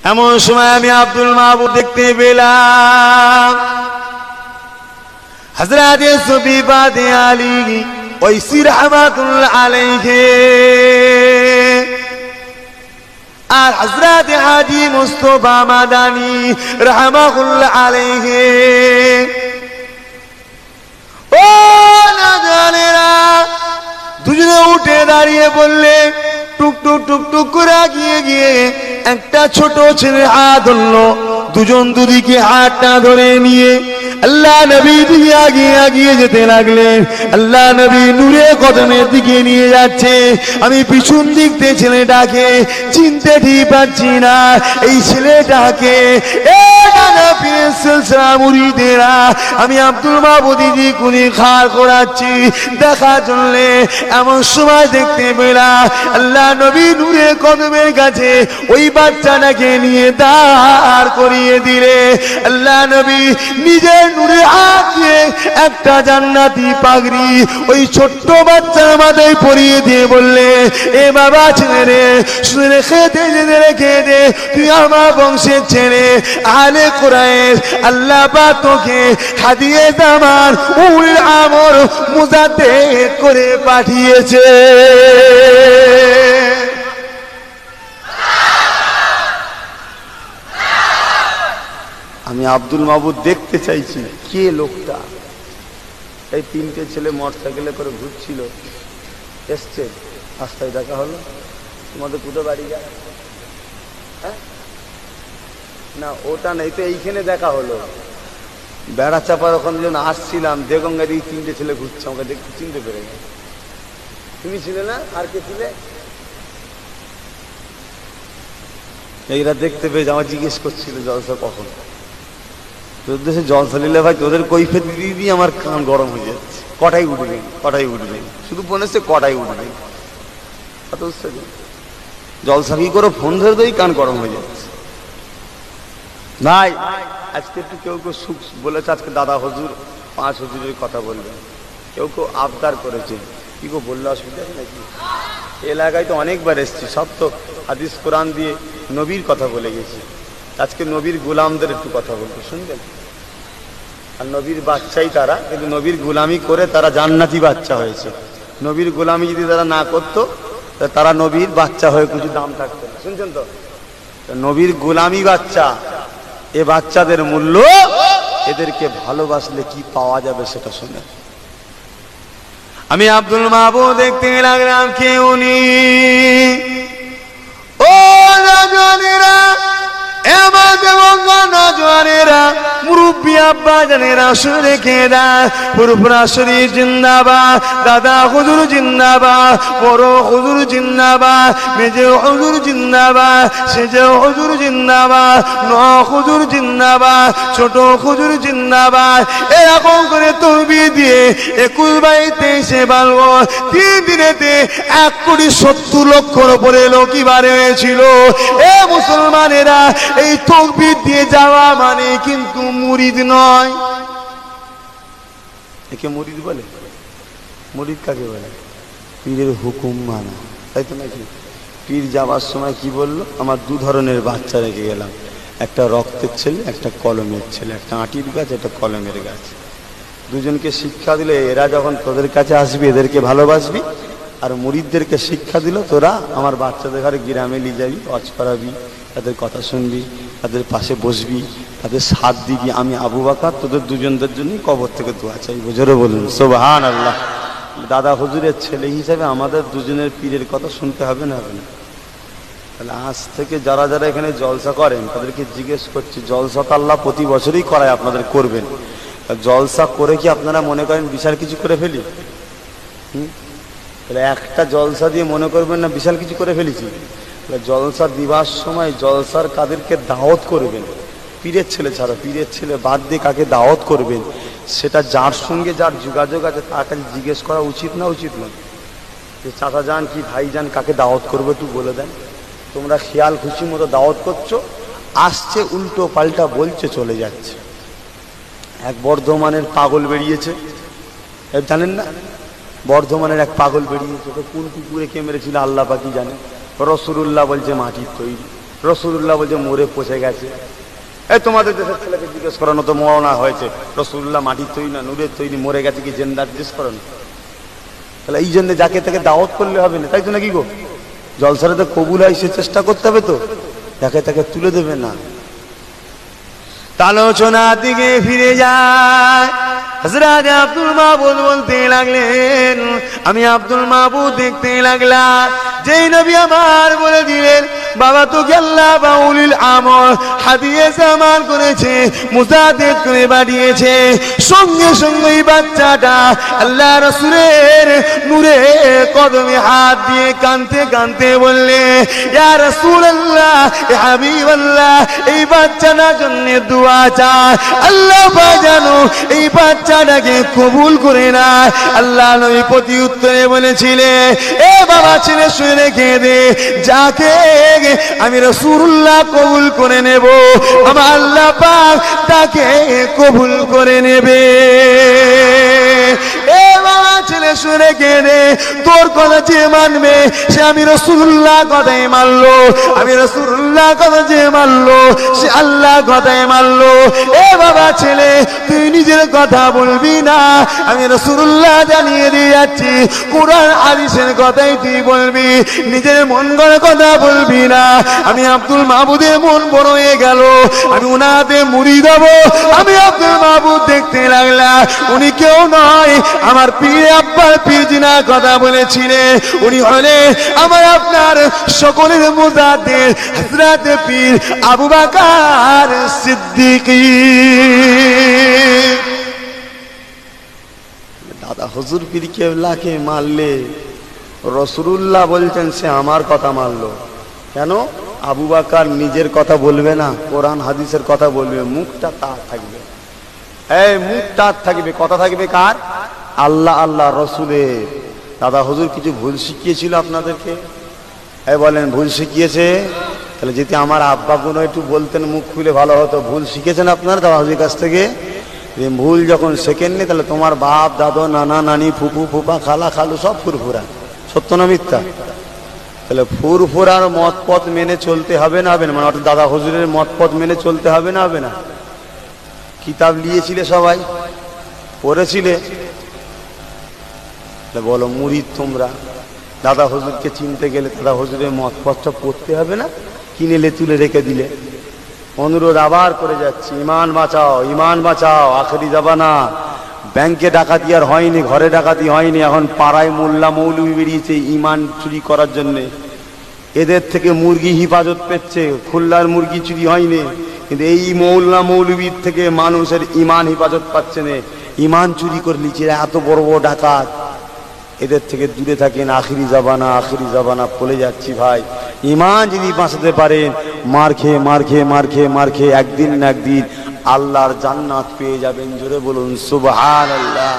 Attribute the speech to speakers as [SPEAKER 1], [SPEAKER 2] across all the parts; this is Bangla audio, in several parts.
[SPEAKER 1] এমন সময় আমি আব্দুল মাহবুব দেখতে পেলাম হযরত সুফিবাদে আলী ওয়াইসি রাহমাতুল্লাহ আলাইহি আর হযরত হাজী মুস্তাফা মাদানী রাহমাতুল্লাহ আলাইহি। ও নাজানেরা, দুজনে উঠে দাঁড়িয়ে বললে, টুক টুক টুক টুক করে গিয়ে গিয়ে একটা ছোট ছেলে হাত ধরলো। দুজন দুদিকে হাতটা ধরে নিয়ে আল্লাহ নবী দিকে আগিয়ে আগিয়ে যেতে লাগলেন। আল্লাহ নবী নূরে কদমের দিকে নিয়ে যাচ্ছে। আমি পিছন দিক থেকে ছেলেটাকে চিনতে ঠিক পারছি না। এই ছেলেটাকে আমি আব্দুল মাহবুদি কুনি খার করাচ্ছি দেখা চললে। এমন সময় দেখতে পেলাম আল্লাহ নবী নূরে কদমের কাছে ওই বাচ্চাটাকে নিয়ে দাঁড় করিয়ে দিলে। আল্লাহ নবী নিজের নূরে হাত দিয়ে একটা জান্নাতি পাগড়ি ওই ছোট্ট বাচ্চার মাথায় পরিয়ে দিয়ে বললে, এ বাবা ছেলে রে, শুনে রেখে দে, রেখে দে, তুই আমার বংশের ছেলে, আহলে কুরাইশ। আল্লাহ পাক তোকে হাদিয়ে জামান উল আমর মুজাদ্দেদ করে পাঠিয়েছে। আমি আব্দুল মাহবুব দেখতে চাইছি কে লোকটা। এই তিনটে ছেলে মোটরসাইকেলে করে ঘুরছিল, এসছে, রাস্তায় দেখা হলো। তোমাদের কোথাও বাড়ি যায়? হ্যাঁ না, ওটা নেই তো, এইখানে দেখা হলো। বেড়া চাপার ওখানে যখন আসছিলাম দেগঙ্গার এই তিনটে ছেলে ঘুরছে, আমাকে দেখতে চিনতে পেরে গেল। তুমি ছিলে না? আর কে ছিলে? এইরা দেখতে পেয়ে আমার জিজ্ঞেস করছিল জলসা কখন। তোদের দেশে জলসা নিলে ভাই তোদের কৈফিয়ত দিয়ে দিয়ে আমার কান গরম হয়ে যাচ্ছে। কটাই উঠবেন, কটাই উঠবেন, শুধু ফোন এসছে কটাই উঠবেন। জলসা কি করে ফোন ধরে দেই, কান গরম হয়ে যাচ্ছে। নাই আজকে একটু কেউ কেউ সুখ বলেছে, আজকে দাদা হুজুর 5 হুজুরের কথা বলবেন। কেউ কেউ আবদার করেছে, কি গো বললে অসুবিধা নাকি? এলাকায় তো অনেকবার এসছি, সব তো হাদিস কোরআন দিয়ে নবীর কথা বলে গেছি। আজকে নবীর গোলামদের একটু কথা বলবো, শুনবেন? আর নবীর বাচ্চাই তারা, কিন্তু নবীর গোলামি করে তারা জান্নাতি বাচ্চা হয়েছে। নবীর গোলামি যদি তারা না করতো তারা নবীর বাচ্চা হয়ে কিছু দাম থাকতো না। শুনছেন তো? নবীর গোলামি বাচ্চা, এ বাচ্চাদের মূল্য, এদেরকে ভালোবাসলে কি পাওয়া যাবে সেটা শুনে। আমি আব্দুল মাহবুব দেখতে লাগলাম কে উনি। ও নজওয়ানেরা, নজওয়ানেরা, মুরব্বী আব্বা জানেরা, শুনে রেখে দেয়, পুরপুরা শরীর জিন্দাবাদ, দাদা হুজুর জিন্দাবাদ, বড় হুজুর জিন্দাবাদ, মেজে হুজুর জিন্দাবাদ, সেজে হুজুর জিন্দাবাদ, ন হুজুর জিন্দাবাদ, ছোট হুজুর জিন্দাবাদ। এরকম করে তরবি দিয়ে 21/23 বালবো 3 দিনেতে 1,70,00,000 উপরে লোকই বাড়ে হয়েছিল। এ মুসলমানেরা, এই তাকবীর দিয়ে যাওয়া মানে কিন্তু মুরিদ নয়। একে মুরিদ বলে? মুরিদ কাকে বলে? পীরের হুকুম মানা, তাই তো নাকি? পীর যাওয়ার সময় কি বললো? আমার 2 ধরনের বাচ্চা রেখে গেলাম, একটা রক্তের ছেলে, একটা কলমের ছেলে, একটা আটির গাছ, একটা কলমের গাছ। দুজনকে শিক্ষা দিলে এরা যখন তোদের কাছে আসবি এদেরকে ভালোবাসবি, আর মুরিদদেরকে শিক্ষা দিল তোরা আমার বাচ্চাদের ঘরে গ্রামে নিয়ে যাবি, ওয়াজ করাবি, তাদের কথা শুনবি, তাদের পাশে বসবি, তাদের সাথ দিবি। আমি আবু বকর তোদের দুজনদের জন্য কবর থেকে দোয়া চাইবো। জোরে বলুন সুবহানাল্লাহ। দাদা হুজুরের ছেলে হিসাবে আমাদের দুজনের পীরের কথা শুনতে হবে না? হবে না? তাহলে আজ থেকে যারা যারা এখানে জলসা করেন তাদেরকে জিজ্ঞেস করছি, জলসা তো আল্লাহ প্রতি বছরই করায়, আপনাদের করবেন। জলসা করে কি আপনারা মনে করেন বিশাল কিছু করে ফেলি? তাহলে একটা জলসা দিয়ে মনে করবেন না বিশাল কিছু করে ফেলেছি। জলসা দিবার সময় জলসার কাদেরকে দাওয়াত করবেন, পীরের ছেলে ছাড়া, পীরের ছেলে বাদ দিয়ে কাকে দাওয়াত করবেন, সেটা যার সঙ্গে যার যোগাযোগ আছে তার কাছে জিজ্ঞেস করা উচিত না? উচিত না? যে চাচা যান কি ভাই যান কাকে দাওয়াত করবো একটু বলে দেন। তোমরা খেয়াল খুশি মতো দাওয়াত করছো, আসছে উল্টো পাল্টা বলছে, চলে যাচ্ছে। এক বর্ধমানের পাগল বেরিয়েছে, জানেন না? বর্ধমানের এক পাগল বেরিয়েছে, তো কোন কুকুরে কে মেরেছিল আল্লাহ পাকই জানে। রাসূলুল্লাহ বলছে মাটির তৈরি, রাসূলুল্লাহ বলছে মরে পচে গেছে। এই তোমাদের দেশের ছেলেকে জিজ্ঞেস করানো তো মওনা হয়েছে, রাসূলুল্লাহ মাটির তৈরি না নূরের তৈরি, মরে গেছে কি জিন্দা, জিজ্ঞেস করানো। তাহলে এই জন্য যাকে তাকে দাওয়াত করলে হবে না, তাই তো নাকি গো? জলসারে তো কবুল হয় সে চেষ্টা করতে হবে তো, যাকে তাকে তুলে দেবে না। আলোচনা দিকে ফিরে যায়। হযরত আব্দুল মাহবুদ বলতে লাগলেন, আমি আব্দুল মাহবুদ দেখতে লাগলাম যেই নবী আমার বলে দিলেন বাবা তোকে আল্লাহ বাউলিল আমল হাদিয়ে জামান করেছে, মুজাদ্দিদ করে বাড়িয়েছে। সঙ্গে সঙ্গে এই বাচ্চাটা আল্লাহ রাসূলের নূরে কদমে হাত দিয়ে কাঁদতে কাঁদতে বললে, ইয়া রাসূলুল্লাহ, ইয়া হাবিবাল্লাহ, এই বাচ্চাটার জন্য দোয়া চায়, আল্লাহ পাক যেন এই বাচ্চাটাকে কবুল করে না। আল্লাহ নবী প্রতি উত্তরে বলেছিলেন, এ বাবা ছেলে শুনে রেখে দে, যাকে আমি রাসূলুল্লাহ কবুল করে নেব আমার আল্লাহ পাক তাকে কবুল করে নেবে। এ বাবা ছেলে শুনে রেখে দে, তোর কথা যে মানবে সে আমি রাসূলুল্লাহ কথাই মানলো, আমি রাসূলুল্লাহ কথা যে মানলো সে আল্লাহ কথাই মানলো। এ বাবা ছেলে তুই নিজের কথা বলবি না, আমি রাসূলুল্লাহ জানিয়ে দিয়ে যাচ্ছি কুরআন হাদিসের কথাই তুই বলবি, নিজের মন গড়া কথা বলবি না। আমি আব্দুল মাহবুদের মন বড় হয়ে গেল, আমি উনাতে মুরিদ হব। আমি আব্দুল মাহবুদ দেখতে লাগলাম উনি কেউ নয়, আমার পীর আব্বার পীর জিনা কথা বলেছিলেন, উনি হলেন আমার আপনার সকলের মুজাদ্দিদ হযরত পীর আবু বকর সিদ্দিক। দাদা হুজুর পীর কেবলাকে মারলে রাসূলুল্লাহ বলছেন সে আমার কথা মানলো কেন? আবু বকর নিজের কথা বলবে না, কোরআন হাদিসের কথা বলবে, মুখটা তার থাকবে, এই মুখ তার থাকবে, কথা থাকবে কার? আল্লাহ আল্লাহ রসুলের। দাদা হুজুর কিছু ভুল শিখিয়েছিল আপনাদেরকে, এই বলেন ভুল শিখিয়েছে? তাহলে যদি আমার আব্বা কোনো একটু বলতেন মুখ খুলে ভালো হতো। ভুল শিখেছেন আপনারা দাদা হুজুরের কাছ থেকে? ভুল যখন শেখেননি তাহলে তোমার বাপ দাদু নানা নানি ফুফু ফুফা খালা খালু সব ফুরফুরা, সত্য না মিথ্যা? তাহলে ফুরফুরার মত পথ মেনে চলতে হবে না হবে না? মানে অর্থাৎ দাদা হুজুরের মত পথ মেনে চলতে হবে না হবে না? কিতাব নিয়েছিলে সবাই, পড়েছিলে, বলো মুরিদ তোমরা, দাদা হুজুরকে চিনতে গেলে দাদা হুজুরের মত পথটা পড়তে হবে না? কিনেলে তুলে রেখে দিলে। অনুরোধ আবার করে যাচ্ছি, ইমান বাঁচাও, ইমান বাঁচাও, আখেরি জামানা। ব্যাংকে ডাকাতি আর হয়নি, ঘরে ডাকাতি হয়নি, এখন পাড়ায় মোল্লা মৌলবি বেরিয়েছে ইমান চুরি করার জন্যে। এদের থেকে মুরগি হিফাজত পেচ্ছে, খুলনার মুরগি চুরি হয়নি, কিন্তু এই মৌলনা মৌলবীর থেকে মানুষের ইমান হিফাজত পাচ্ছে না। ইমান চুরি করে নিচ্ছে এত বড় বড় ডাকাত। এদের থেকে দূরে থাকেন, আখিরি জাবানা, আখিরি জাবানা বলে যাচ্ছি ভাই। ইমান যদি বাঁচাতে পারেন, মার খেয়ে মার খেয়ে মার খেয়ে মার খেয়ে একদিন না একদিন আল্লাহর জান্নাত পেয়ে যাবেন। জোরে বলুন সুবহানাল্লাহ।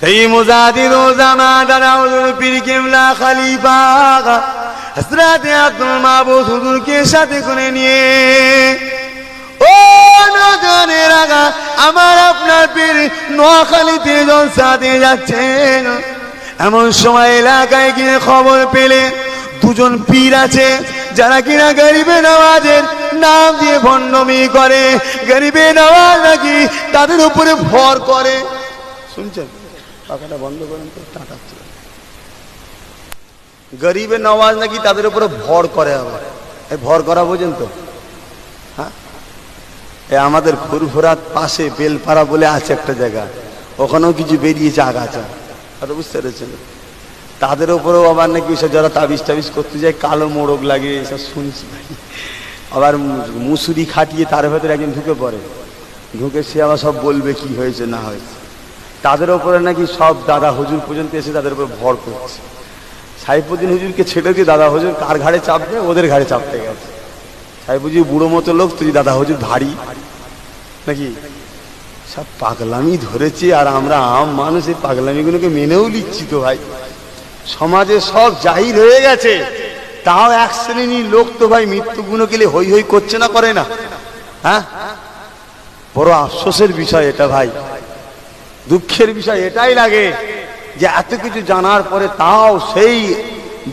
[SPEAKER 1] এই মুজাদ্দিদ ও জামান দাদা হুজুর পীর কেবলা খলিফা হযরত আব্দুল মাহবুদ হুজুরকে সাথে করে নিয়ে ও নজরের আগা আমার আপনার পীর নোয়াখালীতে জলসা দিয়ে যাচ্ছেন। এমন সময় এলাকায় গিয়ে খবর পেলে দুজন পীর আছে যারা কিনা গরিবে নওয়াজের নাম দিয়ে ভণ্ডামি করে, গরিবে নওয়াজ নাকি তাদের উপরে ভর করে। শুনছেন? পাখাটা বন্ধ করেন তো, টাটা। গরিবে নওয়াজ নাকি তাদের উপরে ভর করে। আবার এই ভর করা বোঝেন তো? হ্যাঁ, আমাদের ফুরফুরার পাশে বেলপাড়া বলে আছে একটা জায়গা, ওখানেও কিছু বেরিয়েছে আগাছা, হয়তো বুঝতে পেরেছেন। তাদের উপরেও আবার নাকি সব যারা তাবিজ টাবিজ করতে যায় কালো মোড়ক লাগে, এসব শুনছি। আবার মুসুরি খাটিয়ে তার ভেতরে একজন ঢুকে পড়ে, ঢুকে সে আবার সব বলবে কি হয়েছে না হয়েছে। তাদের উপরে নাকি সব দাদা হুজুর পর্যন্ত এসে তাদের উপর ভর করছে। সাইফুদ্দিন হুজুরকে ছেড়ে দিয়ে দাদা হুজুর কার ঘাড়ে চাপবে? ওদের ঘাড়ে চাপতে গেছে। সাইফুদ্দিন বুড়ো মতো লোক, তুই দাদা হুজুর ভারী নাকি? সব পাগলামি ধরেছে, আর আমরা আম মানুষ এই পাগলামিগুলোকে মেনেও নিচ্ছি তো ভাই। সমাজে সব জাহির হয়ে গেছে, তাও এক শ্রেণীর লোক তো ভাই মৃত্যুগুলো গেলে হই হই করছে না, করে না? হ্যাঁ, বড় আফসোসের বিষয় এটা ভাই, দুঃখের বিষয় এটাই লাগে যে এত কিছু জানার পরে তাও সেই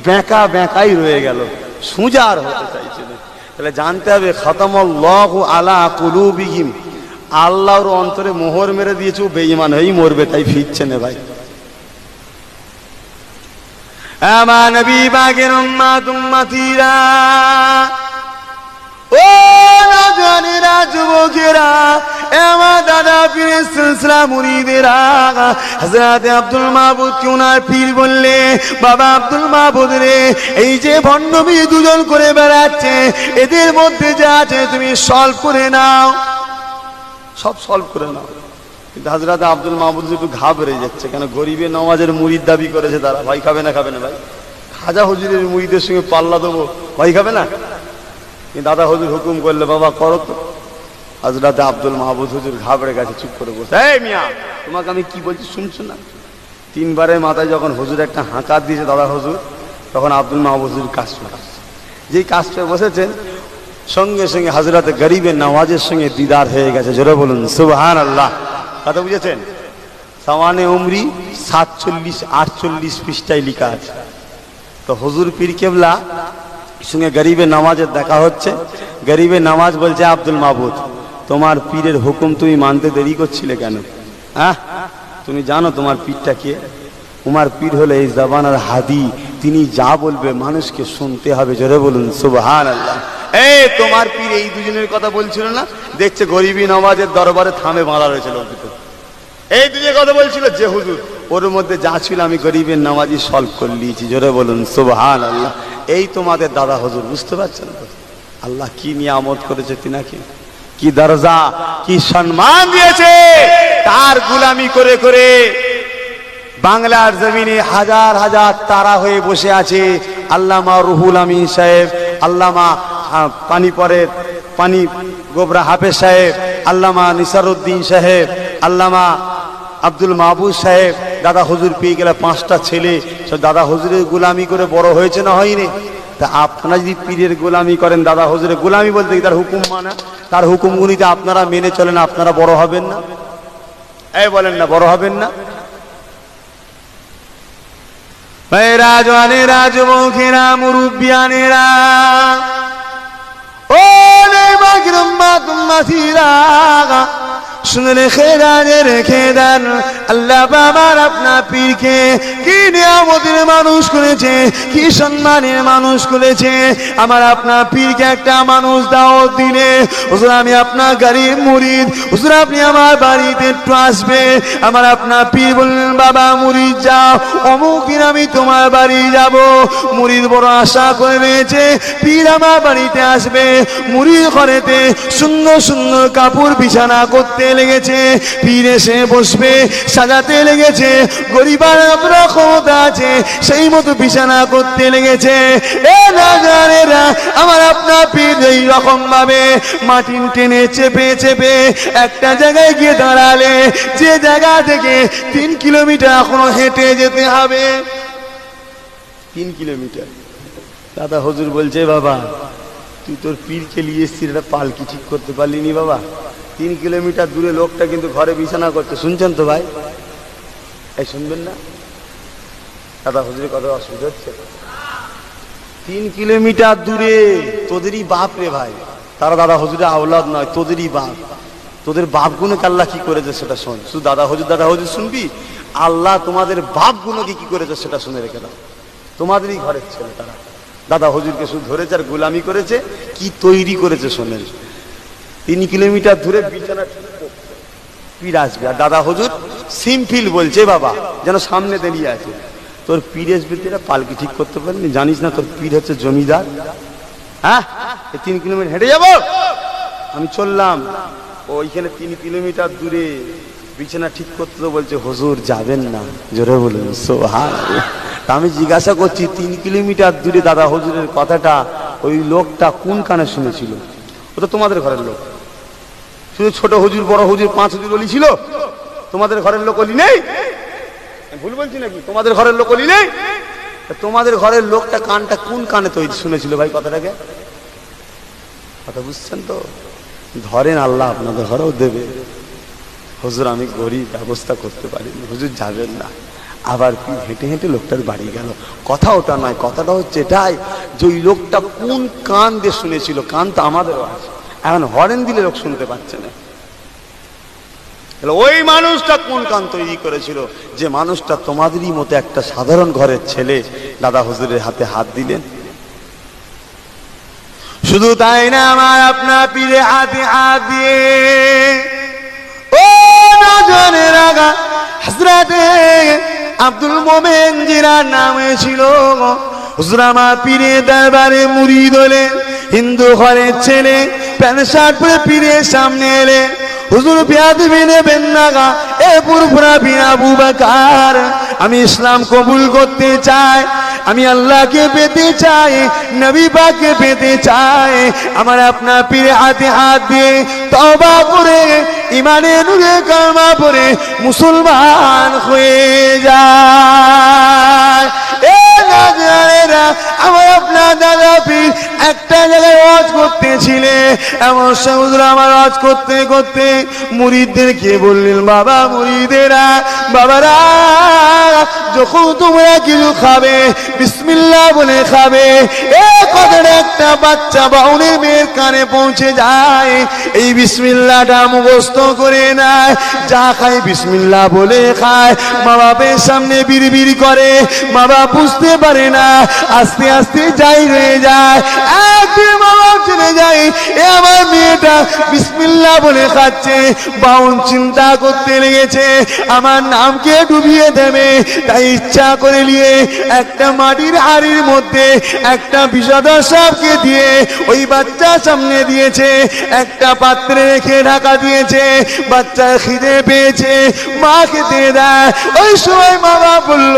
[SPEAKER 1] বেঁকা বেঁকাই রয়ে গেল। সুজার হতে চাইছিলেন। তাহলে জানতে হবে খতমাল্লাহু আলা কুলুবিহিম, আল্লাহর অন্তরে মোহর মেরে দিয়েছে, ও বেঈমান হয়েই মরবে, তাই ফিরছে না ভাই। আমার নবী পাকের উম্মত উম্মতিরা, ও নওজওয়ানেরা, যুবকেরা, আমার দাদা পীরের সিলসিলা মুরিদেরা, হযরত আব্দুল মাহবুদ কে ওনার পীর বললে, বাবা আব্দুল মাহবুদ রে, এই যে ভণ্ডবী দুজন করে বেড়াচ্ছে, এদের মধ্যে যা আছে তুমি সলভ করে নাও, সব সলভ করে নাও। কিন্তু হযরত আব্দুল মাহবুদ একটু ঘাবড়ে যাচ্ছে, কেন গরিবে নওয়াজের মুরিদ দাবি করেছে তারা। ভয় খাবে না? খাবে না ভাই? খাজা হুজুরের মুরিদের সঙ্গে পাল্লা দেবো, ভয় খাবে না? দাদা হুজুর হুকুম করলে, বাবা করো তো। হযরত আব্দুল মাহবুদ হুজুর ঘাবড়ে গেছে, চুপ করে বসে। এই মিয়া, তোমাকে আমি কি বলছি শুনছো না? তিনবারের মাথায় যখন হুজুর একটা হাঁকাত দিয়েছে দাদা হুজুর, তখন আব্দুল মাহবুদ হুজুর কাজ করে আসছে। যেই কাজ করে বসেছেন, সঙ্গে সঙ্গে হযরত গরিবের নওয়াজের সঙ্গে দিদার হয়ে গেছে। জোরে বলুন সুবহানাল্লাহ। কথা বুঝেছেন? সাওয়ানে উমরি 47-48 পৃষ্ঠায় লেখা আছে। তো হুজুর পীর কেবলা সঙ্গে গরিবের নামাজের দেখা হচ্ছে। গরিবের নামাজ বলছে, আব্দুল মাহবুদ, তোমার পীরের হুকুম তুমি মানতে দেরি করছিলে কেন? হ্যাঁ, তুমি জানো তোমার পীরটা কে? তোমার পীর হলো এই জামানার হাদি, তিনি যা বলবে মানুষকে শুনতে হবে। জোরে বলুন সুবহানাল্লাহ। এই তোমার পীর এই দুজনের কথা বলছিল না? দেখছে গরিবী নামাজের দরবারে থামে বাঁধা রয়েছে লোক দুটো, এই দুজনের কথা বলছিল। যে হুজুর, ওর মধ্যে যা ছিল আমি গরিবের নামাজি সলভ করে নিয়েছি। জোরে বলুন সুবহানাল্লাহ। এই তোমাদের দাদা হুজুর, বুঝতে পারছেন তো আল্লাহ কি নিয়ামত করেছে তিনাকে, কি দরজা, কি সম্মান দিয়েছে। তার গুলামি করে করে বাংলার জমিনে হাজার হাজার তারা হয়ে বসে আছে। আল্লামা রুহুল আমিন সাহেব, আল্লামা পানি গোবরা হাফেজ সাহেব, আল্লামা নিসারউদ্দিন সাহেব, আল্লামা আব্দুল মাহবুব সাহেব, দাদা হুজুর পেয়ে গেলে 5টা ছেলে, সব দাদা হুজুরের গোলামি করে বড় হয়েছে না হয়নি? তা আপনারা যদি পীরের গোলামি করেন, দাদা হুজুরের গোলামি বলতে তার হুকুম মানা, তার হুকুমগুলিতে আপনারা মেনে চলেন, আপনারা বড় হবেন না? এই বলেন না, বড় হবেন না? রাজওয়ানেরা, যুবকেরা, মুরব্বিয়ানেরা, ও শুনে রেখে দেন, আল্লাহ বাবার আপনার পীরকে কি নিয়ামতের মানুষ করেছে, কি সম্মানের মানুষ করেছে। আমার আপনার পীরকে একটা মানুষ দাওয়াত দিলে, হুজুর আমি আপনার গরিব মুরিদ, হুজুর আপনি আমার বাড়িতে একটু আসবে। আমার আপনার পীর বললেন, বাবা মুরিদ যাও, অমুক দিন আমি তোমার বাড়ি যাব। মুরিদ বড় আশা করে রয়েছে, পীর আমার বাড়িতে আসবে। মুরিদ ঘরেতে সুন্দর সুন্দর কাপড় বিছানা করতে লেগেছে, পীর এসে বসবে, সাজাতে লেগেছে। গরিবার আমরা ক্ষমতা আছে, সেই মতো বিছানা করতে লেগেছে। এ নাজারেরা, আমার আপনার পীর এই রকম ভাবে মাটি টেনে চেপে চেপে একটা জায়গায় গিয়ে দাঁড়ালে, যে জায়গা থেকে 3 কিলোমিটার এখনো হেঁটে যেতে হবে। 3 কিলোমিটার। দাদা হুজুর বলছে, বাবা তুই তোর পীরকে নিয়ে এসছিস, এটা পালকি ঠিক করতে পারলি নি বাবা? 3 কিলোমিটার দূরে লোকটা কিন্তু ঘরে বিছানা করছে। শুনছেন তো ভাই? এই শুনবেন না? দাদা হুজুরের কথা অসুবিধা হচ্ছে? 3 কিলোমিটার দূরে তোদেরই বাপ রে ভাই, তারা দাদা হুজুরের আওলাদ নয়, তোদেরই বাপ। তোদের বাপ গুণকে আল্লাহ কি করেছে সেটা শোন। শুধু দাদা হুজুর শুনবি, আল্লাহ তোমাদের বাপ গুণকে কি করেছে সেটা শুনে রেখে দাও। তোমাদেরই ঘরের ছেলে তারা। দাদা হুজুরকে শুধু ধরেছে আর গোলামি করেছে, কি তৈরি করেছে শোনেন। 3 কিলোমিটার দূরে বিছানা ঠিক করছে, পীর আসবে। আর দাদা হুজুর সিম্পল বলছে, বাবা যেন সামনে দাঁড়িয়ে আছে, তোর পীর আসবে, তুই পালকি ঠিক করতে পারবি? জানিস না তোর পীর হচ্ছে জমিদার? হ্যাঁ, 3 কিলোমিটার হেঁটে যাবো? আমি চললাম। ওইখানে 3 কিলোমিটার দূরে বিছানা ঠিক করতে তো বলছে, হুজুর যাবেন না। জোরে বলুন সুবহানাল্লাহ। আমি জিজ্ঞাসা করছি, 3 কিলোমিটার দূরে দাদা হুজুরের কথাটা ওই লোকটা কোন কানে শুনেছিল? ও তো তোমাদের ঘরের লোক। শুধু ছোট হুজুর, বড় হুজুর, 5 হুজুর অলি ছিল? তোমাদের ঘরের লোক অলি নেই? ভুল বলছি নাকি? তোমাদের ঘরের লোক অলি নেই? তোমাদের ঘরের লোকটা কানটা কোন কানে তো শুনেছিল ভাই কথাটাকে? কথা বুঝছেন তো? ধরেন, আল্লাহ আপনাদের ঘরেও দেবে। হুজুর আমি গরিব, ব্যবস্থা করতে পারি না। হুজুর যাবেন না। আবার পীর হেঁটে হেঁটে লোকটার বাড়ি গেল। কথা ওটা নয়, কথাটা হচ্ছে এটাই যে ওই লোকটা কোন কান দিয়ে শুনেছিল। কান তো আমাদেরও আছে, এখন হরেন দিলে লোক শুনতে পাচ্ছে না। ওই মানুষটা কোন কান তৈরি করেছিল যে মানুষটা তোমাদেরই মতো একটা সাধারণ ঘরের ছেলে দাদা হুজুরের হাতে হাত দিলেন। শুধু তাই না, আমার আপনার পীরে হাতে হাত দিয়ে ও নজরে রাগা হযরতে আব্দুল মোমেন জিরার নামে ছিল। হুজুর আমার পীরে দরবারে মুরিদ হলেন, হিন্দু ঘরের ছেলে, প্যান্ট শার্ট পরে পীরের সামনে এলেন। হুজুর বেয়াদবি নেবেন না গা, এ পুরপুরা বিন আবু বকর, আমি ইসলাম কবুল করতে চাই, আমি আল্লাহকে পেতে চাই, নবী পাককে পেতে চাই। আমার আপনার পীরে হাতে হাত দিয়ে তওবা করে ইমানের নূরে কালমা পড়ে মুসলমান হয়ে যায়। এ নাজারেরা, আমার আপনার দাদা পীর একটা জায়গায় ওয়াজ করতেছিলে, এমন হুজুর আমার ওয়াজ করতে করতে মুরিদদেরকে বললেন, বাবা মুরিদেরা, বাবারা, যখন তোমরা কিছু খাবে বিসমিল্লাহ বলে খাবে। এ কথাটা একটা বাচ্চা বাউনের মেয়ের কানে পৌঁছে যায়, এই বিসমিল্লাহটা মুখস্থ করে নেয়, যা খায় বিসমিল্লাহ বলে খায়। মা বাপের সামনে বিড়বিড় করে, মা বাপ বুঝতে পারে না, আস্তে আস্তে যাই হয়ে যায়। একদিন মা বাপ চলে যায়, এ আমার মেয়েটা বিসমিল্লাহ বলে খাচ্ছে। বাউন চিন্তা করতে লেগেছে আমার নামকে ডুবিয়ে দেবে, তাই ইচ্ছা করে নিয়ে একটা মাটির হাড়ির মধ্যে একটা বিষধর সাপকে দিয়ে ওই বাচ্চার সামনে দিয়েছে, একটা পাত্রে রেখে ঢাকা দিয়েছে। বাচ্চা খিদে পেয়েছে, মা খেতে দেয়। ওই সময় মা বাবা বলল,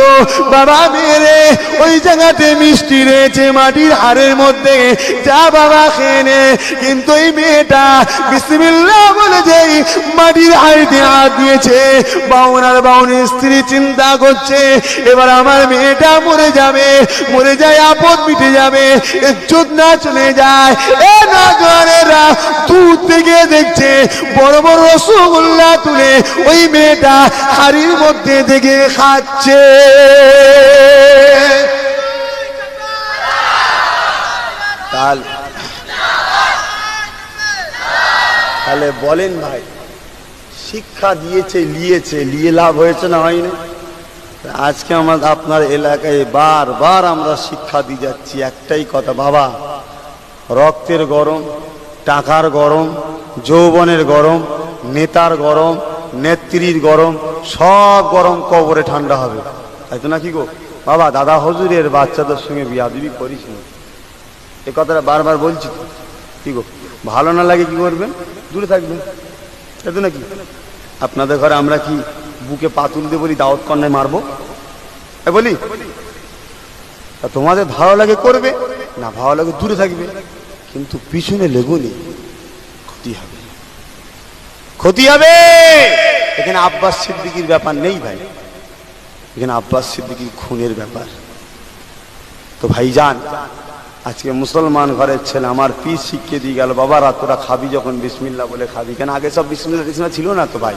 [SPEAKER 1] বাবা মেরে ওই জায়গাতে মিষ্টি রয়েছে মাটির হাড়ের মধ্যে, যা বাবা খেয়ে নে। কিন্তু এই মেয়েটা বিসমিল্লাহ বলে যেই মাটির হাড়িতে হাত দিয়েছে, বাউন আর বাউনের স্ত্রী চিন্তা করছে এবার আমার মেয়েটা মরে যাবে, মরে যায় আপদ মিটে যাবে, ইজ্জত না চলে যায়। এ নজরেরা দূর থেকে দেখছে বড় বড় রসগোল্লা তুলে ওই মেয়েটা হাড়ির মধ্যে দেখে খাচ্ছে। তাহলে বলেন ভাই, শিক্ষা দিয়েছে, নিয়ে লাভ হয়েছে না হয়নি? আজকে আমাদের আপনার এলাকায় বারবার আমরা শিক্ষা দিয়ে যাচ্ছি একটাই কথা, বাবা, রক্তের গরম, টাকার গরম, যৌবনের গরম, নেতার গরম, নেত্রীর গরম, সব গরম কবরে ঠান্ডা হবে, তাই তো নাকি গো বাবা? দাদা হুজুরের বাচ্চাদের সঙ্গে বিয়াদবি করিস না, এ কথাটা বারবার বলছি তো, কি গো? ভালো না লাগে কি করবেন? দূরে থাকবেন, তাই তো নাকি? আপনাদের ঘরে আমরা কি বুকে পাতুল দিয়ে বলি দাওয়াত কন্যায় মারবো বলি? তোমাদের ভালো লাগে করবে, না ভালো লাগে দূরে থাকবে, কিন্তু পিছনে লেগুনি, ক্ষতি হবে, ক্ষতি হবে। এখানে আব্বাস সিদ্দিকীর ব্যাপার নেই ভাই, এখানে আব্বাস সিদ্দিকীর খুনের ব্যাপার। তো ভাইজান, আজকে মুসলমান ঘরের ছেলে আমার পীর শিখিয়ে দিয়ে গেল, বাবারা তোরা খাবি যখন বিসমিল্লাহ বলে খাবি। কেন আগে সব বিসমিল্লাহ ছিল না তো ভাই,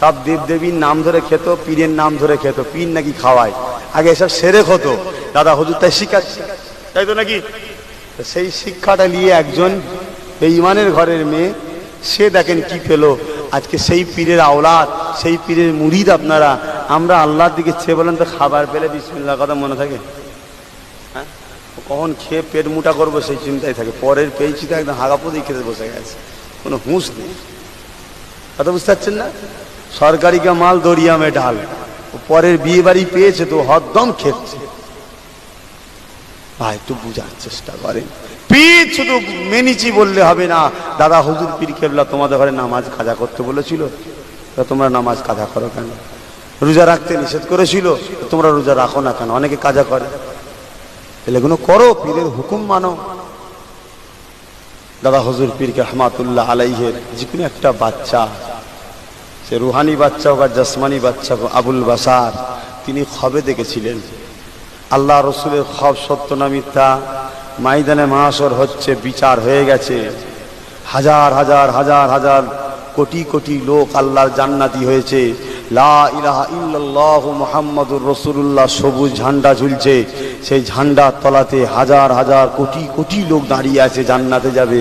[SPEAKER 1] সব দেব দেবীর নাম ধরে খেত, পীরের নাম ধরে খেত, পীর নাকি খাওয়ায়, আগে এসব সেরেক হতো, দাদা হুজুর তাই শিখাচ্ছে, তাই তো নাকি? সেই শিক্ষাটা নিয়ে একজন বেঈমানের ঘরের মেয়ে, সে দেখেন কি পেল, আজকে সেই পীরের আওলাদ, সেই পীরের মুরিদ আপনারা। আমরা আল্লাহর দিকে চেয়ে বলেন তো, খাবার পেলে বিসমিল্লাহ কথা মনে থাকে? হ্যাঁ, কখন খেয়ে পেট মোটা করবো সেই চিন্তায় থাকে, পরের পেয়েছি তো একদম হাগাপোতেই খেতে বসে গেছে, কোনো হুঁশ নেই। কথা বুঝতে পারছেন না? সরকারি কা মাল দরিয়া মে ঢাল, পরের বিয়ে বাড়ি পেয়েছে তো হরদম খেচ্ছে। ভাই একটু বুঝার চেষ্টা করেন, পীর শুধু মেনিচি বললে হবে না। দাদা হুজুর পীর কেবলা তোমাদের ঘরে নামাজ কাজা করতে বলেছিল, তোমরা নামাজ কাজা করো কেন? রোজা রাখতে নিষেধ করেছিল, তোমরা রোজা রাখো না কেন? অনেকে কাজা করে, তাহলে এগুলো করো, পীরের হুকুম মানো। দাদা হুজুর পীর রহমাতুল্লাহ আলাইহের যে কোনো একটা বাচ্চা, সে রুহানি বাচ্চা হোক আর জসমানি বাচ্চা হোক, আবুল বাসার, তিনি খবে দেখেছিলেন আল্লাহ রসুলের খব সত্য না মিথ্যা, ময়দানে মাহশর হচ্ছে, বিচার হয়ে গেছে, হাজার হাজার হাজার হাজার কোটি কোটি লোক আল্লাহর জান্নাতি হয়েছে, লা ইলাহা ইল্লাল্লাহু মুহাম্মাদুর রাসূলুল্লাহ সবুজ ঝান্ডা ঝুলছে। সেই ঝান্ডার তলাতে হাজার হাজার কোটি কোটি লোক দাঁড়িয়ে আছে, জান্নাতে যাবে।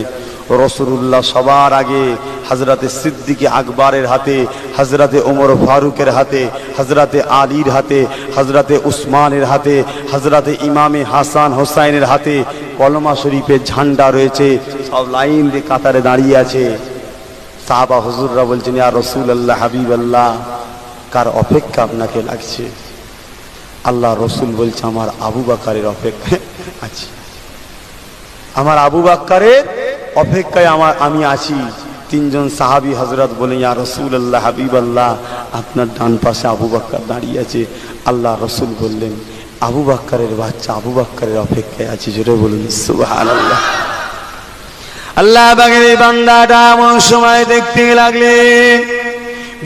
[SPEAKER 1] রাসূলুল্লাহ সবার আগে হযরতে সিদ্দিক আকবরের হাতে, হযরতে ওমর ফারুকের হাতে, হযরতে আলীর হাতে, হযরতে উসমানের হাতে, হযরতে ইমামে হাসান হোসাইনের হাতে কলমা শরীফের ঝান্ডা রয়েছে। সব লাইন দিয়ে কাতারে দাঁড়িয়ে আছে। সাহাবা হুজুররা বলছেন, ইয়া রাসূলুল্লাহ, হাবিবাল্লাহ, কার অপেক্ষা আপনাকে লাগছে? আল্লাহ রসুল বলছে, আমার আবু বকরের অপেক্ষায় আছি, আমার আবু বকরের অপেক্ষায় আমি আছি। তিনজন সাহাবী হযরত বলেন, ইয়া রাসূলুল্লাহ, হাবিবাল্লাহ, আপনার ডান পাশে আবু বকর দাঁড়িয়ে আছে। আল্লাহ রসুল বললেন, আবু বকরের বাচ্চা আবু বকরের অপেক্ষায় আছি। জোরে বলুন সুবহানাল্লাহ। আল্লাহ পাকের এই বান্দাটা এমন সময় দেখতে লাগলেন,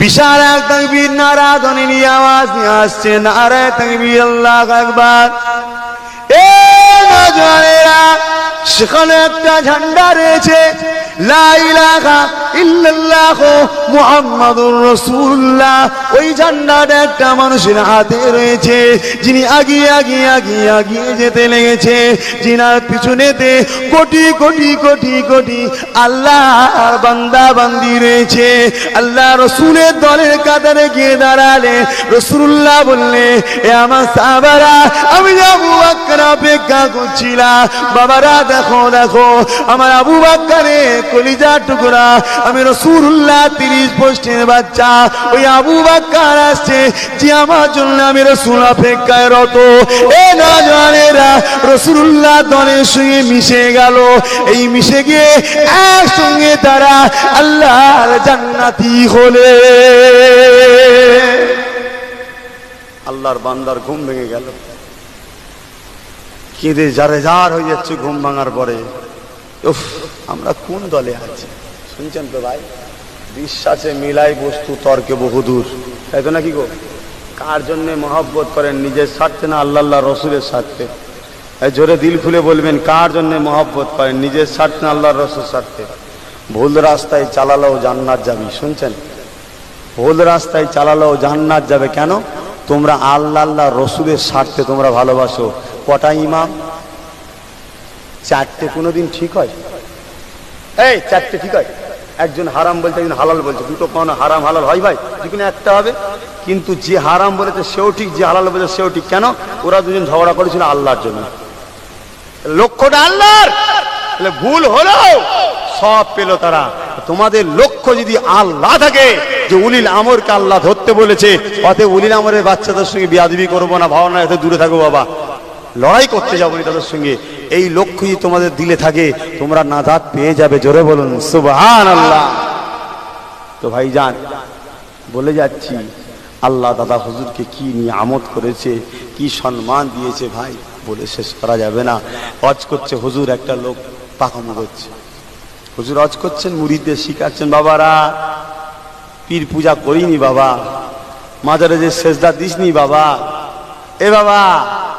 [SPEAKER 1] বিশাল এক তাকবীর নারা ধ্বনি আওয়াজ নিয়ে আসছে, নারায়ে তাকবীর, আল্লাহু আকবার। এ নওজওয়ানেরা, সেখানে একটা ঝান্ডা রয়েছে, লা ইলাহা ইল্লাল্লাহ মুহাম্মাদুর রাসূলুল্লাহ। ওই ঝান্ডাটা একটা মানুষের হাতে রয়েছে, যিনি আগিয়ে আগিয়ে আগিয়ে আগিয়ে যেতে লেগেছে, যিনার পিছনেতে কোটি কোটি কোটি কোটি আল্লাহর বান্দা বান্দি রয়েছে। আল্লাহ রসুলের দলের কাতারে গিয়ে দাঁড়ালে রাসূলুল্লাহ বললে, এ আমার সাহাবারা, আমি আবু বকর অপেক্ষা করছিলাম। বাবারা দেখো দেখো, আমার আবু বকরের কলিজা টুকরা, আমি রাসূলুল্লাহ 30 পোস্টের বাচ্চা, ওই আবু বকর আসছে, যে আমার জন্য আমি রাসূল অপেক্ষায় রত। এ নওজওয়ানেরা, রাসূলুল্লাহ দলের সঙ্গে মিশে গেল। এই মিশে গিয়ে একসঙ্গে তারা আল্লাহর জান্নাতি হলে। আল্লাহর বান্দার ঘুম ভেঙে গেল, কেঁদে জারে জার হয়ে যাচ্ছে ঘুম ভাঙার পরে। উফ, আমরা কোন দলে আছি? শুনছেন তো ভাই, বিশ্বাসে মিলাই বস্তু, তর্কে বহুদূর, তাই তো নাকি গো? কার জন্যে মহব্বত করেন? নিজের স্বার্থে না আল্লাহ রসুলের স্বার্থে? জোরে দিল খুলে বলবেন, কার জন্যে মহব্বত করেন? নিজের স্বার্থে না আল্লাহর রসুলের স্বার্থে? ভুল রাস্তায় চালালেও জান্নাত যাবি, শুনছেন? ভুল রাস্তায় চালালেও জান্নাত যাবে। কেন? তোমরা আল্লাহ রসুলের স্বার্থে তোমরা ভালোবাসো। কটা ইমাম? 4টে কোনোদিন ঠিক হয়? এই 4টে ঠিক হয়? একজন হারাম বলছে, একজন হালাল বলছে, দুটো কোনো হারাম হালাল হয় ভাই? যে কোনো একটা হবে। কিন্তু যে হারাম বলেছে সেও ঠিক, যে হালাল বলেছে সেও ঠিক। কেন? ওরা দুজন ঝগড়া করেছিল আল্লাহর জন্য, লক্ষ্যটা আল্লাহর। তাহলে ভুল হলো, সব পেল তারা। তোমাদের লক্ষ্য যদি আল্লাহ থাকে, যে উলিল আমরকে আল্লাহ ধরতে বলেছে, অতএব উলিল আমরের বাচ্চাদের সঙ্গে বিয়াদবি করবো না, ভাবনা এত দূরে থাকবো বাবা, লড়াই করতে যাবো তাদের সঙ্গে, এই লক্ষ্য যদি তোমাদের দিলে থাকে, তোমরা নাজাত পেয়ে যাবে। জোরে বলুন সুবহানাল্লাহ। তো ভাইজান, বলে যাচ্ছি, আল্লাহ দাদা হুজুরকে কি নিয়ামত করেছে, কি সম্মান দিয়েছে ভাই, বলে শেষ করা যাবে না। হজ করছে হুজুর, একটা লোক পাকামো করছে, হুজুর হজ করছেন, মুরিদদের শিখাচ্ছেন, বাবারা পীর পূজা করিনি বাবা, মাজারে যে সেজদা দিসনি বাবা, এ বাবা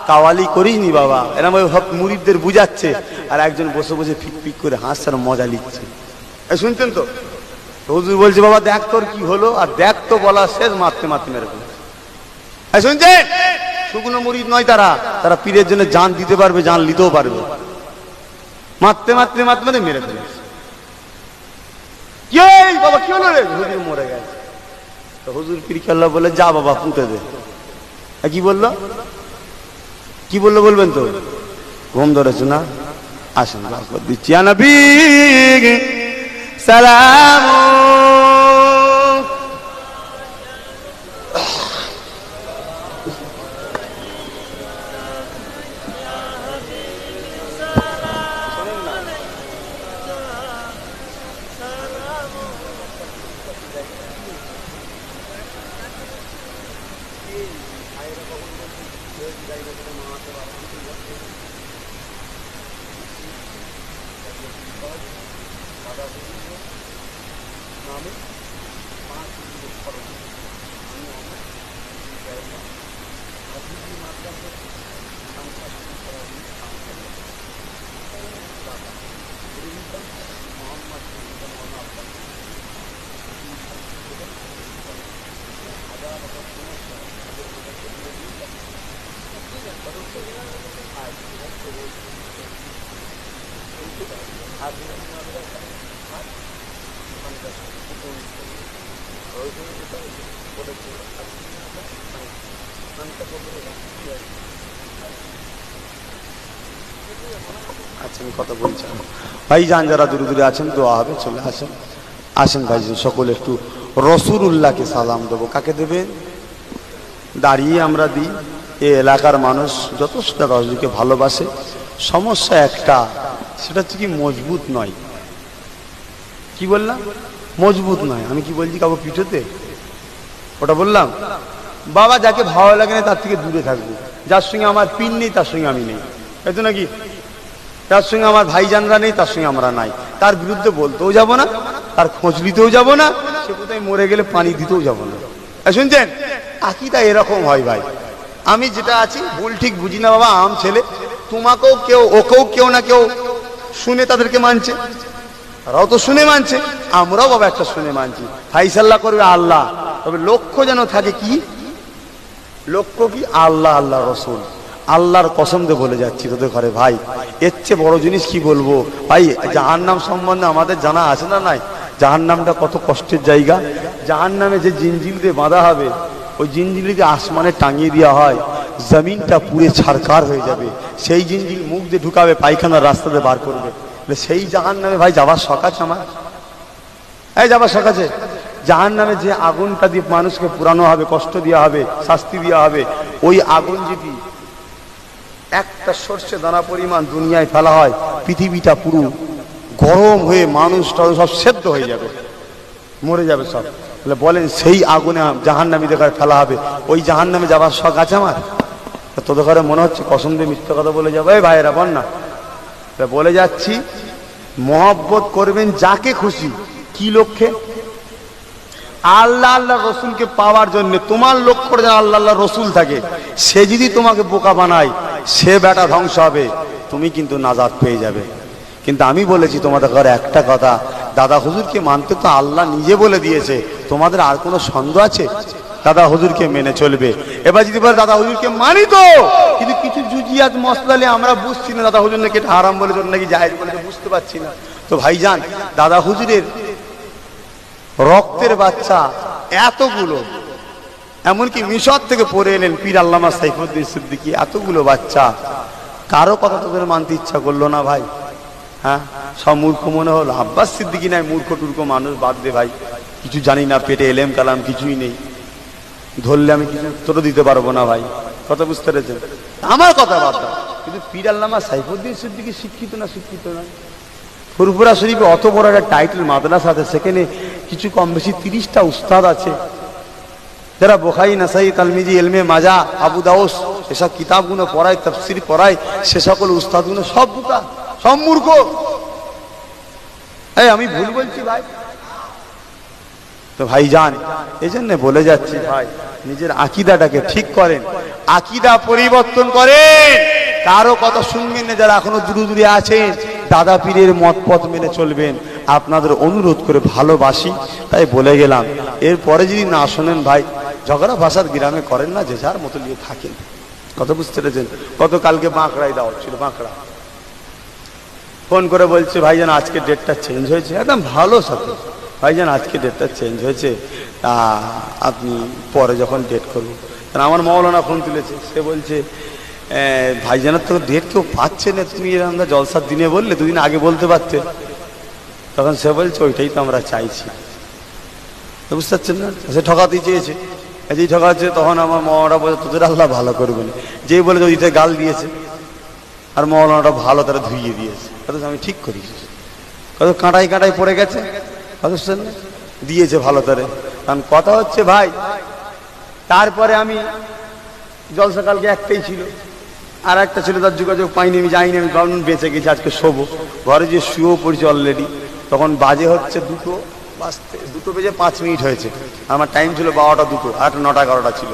[SPEAKER 1] কাওয়ালি করিসনি বাবা, এরম মুরিদদের বুঝাচ্ছে। আর একজন বসে বসে ফিক ফিক করে হাসছে আর মজা লিখছে। শুনতেন তো? হুজুর বলছে, বাবা দেখ তোর কি হলো, আর দেখ তো বলা শেষ, মারতে মারতে মেরে ফেলেছে। শুনছেন? শুকনো মুরিদ নয় তারা, তারা পীরের জন্য জান দিতে পারবে, জান নিতেও পারবে। মারতে মারতে মারতে মারতে মেরে ফেলেছে। কি বাবা কি হলো রে? হুজুর মরে গেছে। তো হুজুর পীর আল্লাহ বলে, যা বাবা পুঁতে দে। কি বললো? কি বললো বলবেন তো? ঘুম ধরেছে না? আসেন দিচ্ছি। নবী সালাম, আচ্ছা আমি কথা বলছি ভাইজান, যারা দূরে দূরে আছেন দোয়া হবে, চলে আসেন। আসেন ভাইজান, সকলে একটু রসুলুল্লাহকে সালাম দেবো। কাকে দেবেন? দাঁড়িয়ে আমরা দিই। এই এলাকার মানুষ যথেষ্ট রসুলকে ভালোবাসে। সমস্যা একটা, সেটা হচ্ছে কি মজবুত নয়। কি বললাম? মজবুত নয়। আমি কি বলছি কাউকে পিঠোতে? ওটা বললাম। বাবা যাকে ভালো লাগে না তার থেকে দূরে থাকবো। যার সঙ্গে আমার পিন নেই তার সঙ্গে আমি নেই, তাই তো নাকি? যার সঙ্গে আমার ভাইজানরা নেই তার সঙ্গে আমরা নাই। তার বিরুদ্ধে বলতেও যাব না, তার খোঁজ নিতেও যাব না, সে কোথায় মরে গেলে পানি দিতেও যাব না। শুনছেন? আকীদা এরকম হয় ভাই। আমি যেটা আছি ভুল ঠিক বুঝি না বাবা। আম ছেলে, তোমাকেও কেউ ওকেও কেউ না কেউ শুনে তাদেরকে মানছে, তারাও তো শুনে মানছে, আমরাও বাবা একটা শুনে মানছি। ফাইসাল্লাহ করবে আল্লাহ, তবে লক্ষ্য যেন থাকে কি? লক্ষ্য কি? আল্লাহ, আল্লাহ রসুল। আল্লাহর কসম দিয়ে বলে যাচ্ছি তোদের ঘরে ভাই, এর চেয়ে বড় জিনিস কি বলবো ভাই? জাহান্নাম সম্বন্ধে আমাদের জানা আছে না নাই? জাহান্নামটা কত কষ্টের জায়গা। জাহান্নামে যে জিনজিল দিয়ে বাঁধা হবে, ওই জিনজিলকে আসমানে টাঙিয়ে দেওয়া হয়, জমিনটা পুরে ছারকার হয়ে যাবে। সেই জিনজিল মুখ দিয়ে ঢুকাবে, পায়খানার রাস্তা দিয়ে বার করবে। সেই জাহান্নামে ভাই যাবার শখ আছে আমার? এই যাবার শখ আছে? জাহান্নামে যে আগুনটা দিয়ে মানুষকে পুরানো হবে, কষ্ট দেওয়া হবে, শাস্তি দেওয়া হবে, ওই আগুন যদি একটা সর্ষে দানা পরিমাণ দুনিয়ায় ফেলা হয়, পৃথিবীটা পুরো গরম হয়ে মানুষটা সব সেদ্ধ হয়ে যাবে, মরে যাবে সব। বলেন সেই আগুনে জাহান্নামীদের ঘরে ফেলা হবে, ওই জাহান্নামে যাবার শখ আছে আমার? তোদের ঘরে মনে হচ্ছে কসম দিয়ে মিথ্যা কথা বলে যাবো? এই ভাইয়েরা বল না, বলে যাচ্ছি মহব্বত করবেন যাকে খুশি। কি লক্ষ্যে? আল্লাহ আল্লাহ রসুলকে পাওয়ার জন্য। তোমার লক্ষ্য যেন আল্লাহ আল্লাহ রসুল থাকে। সে যদি তোমাকে বোকা বানায়, সে বেটা ধ্বংস হবে, তুমি কিন্তু নাজাত পেয়ে যাবে। কিন্তু আমি বলেছি তোমাদের ঘরে একটা কথা, দাদা হুজুরকে মানতে তো আল্লাহ নিজে বলে দিয়েছে, তোমাদের আর কোনো সন্দেহ আছে? দাদা হুজুরকে মেনে চলবে। এবার যদি বলে দাদা হুজুরকে মানি তো, কিন্তু কিছু জুজিয়াত মশলালে আমরা বুঝছি না, দাদা হুজুর নাকি এটা হারাম বলেছে, নাকি জায়েজ বলেছে, বুঝতে পারছি না। তো ভাইজান, দাদা হুজুরের রক্তের বাচ্চা এতগুলো, এমনকি মিশর থেকে পড়ে এলেন পীর আল্লামা সাইফুদ্দিন সিদ্দিকী, এতগুলো বাচ্চা, কারো কথা তোদের মানতে ইচ্ছা করলো না ভাই? হ্যাঁ, সব মূর্খ মনে হলো। আব্বাস সিদ্দিকী নাই মূর্খ টুর্খ মানুষ, বাদ দে ভাই, কিছু জানি না, পেটে এলেম কালাম কিছুই নেই, ধরলে আমি কিছু উত্তরও দিতে পারবো না ভাই। কথা বুঝতে পেরেছেন? আমার কথা বাদ দাও, কিন্তু পীর আল্লামা সাইফুদ্দিন সিদ্দিকী শিক্ষিত না? শিক্ষিত না? ফুরফুরা শরীফে অত বড় একটা টাইটেল মাদ্রাসা আছে, সেখানে কিছু কম বেশি 30টা উস্তাদ আছে, যারা বুখারী, নাসাই, তিরমিজি, ইলমে মাজা, আবু দাউদ এসব কিতাবগুলো পড়ায়, তাফসীর পড়ায়। সে সকল উস্তাদগুলো সব বোকা, সব মূর্খ। এই আমি ভুল বলছি ভাই? তো ভাইজান, এই জন্য বলে যাচ্ছি ভাই, নিজের আকীদাটাকে ঠিক করেন, আকীদা পরিবর্তন করেন। কারো কথা শুনবেন না। যারা এখনো দূরে দূরে আছেন, দাদা পীরের মত পথ মেনে চলবেন। আপনাদের অনুরোধ করে ভালোবাসি তাই বলে গেলাম। এরপরে যদি না শোনেন ভাই, ঝগড়া ফাসাদ গ্রামে করেন না, যে যার মতো নিয়ে থাকেন। কথা বুঝতে পেরেছেন? গতকালকে বাঁকড়ায় দেওয়া ছিল, বাঁকড়া ফোন করে বলছে ভাইজান আজকে ডেটটা চেঞ্জ হয়েছে। একদম ভালো সাথে, ভাইজান আজকে ডেটটা চেঞ্জ হয়েছে, আপনি পরে যখন ডেট করবো। আমার মৌলানা ফোন তুলেছে, সে বলছে ভাইজানের তো ডেট কেউ পাচ্ছে না, তুমি আমরা জলসার দিনে বললে, দুদিন আগে বলতে পারতে। তখন সে বলছে ওইটাই তো আমরা চাইছি। বুঝতে পারছেন না? সে ঠকাতেই চেয়েছে। যেই ঠকাচ্ছে তখন আমার মৌলানা বলে তোদের আল্লাহ ভালো করবে না। যেই বলে ওইটা গাল দিয়েছে, আর মৌলানাটা ভালো তারা ধুইয়ে দিয়েছে। অথচ আমি ঠিক করি, কত কাঁটাই কাঁটাই পড়ে গেছে, অথচ দিয়েছে ভালো তারে। কারণ কথা হচ্ছে ভাই, তারপরে আমি জলসা কালকে একটাই ছিল, আর একটা ছিল তার যোগাযোগ পাইনি, আমি যাইনি, আমি ভাবলাম বেঁচে গেছি, আজকে শোবো। ঘরে যে শুয়েও পড়ছি অলরেডি, তখন বাজে হচ্ছে 2 বেজে 5 মিনিট হয়েছে। আমার টাইম ছিল 12টা 2, আর 9টা 11টা ছিল।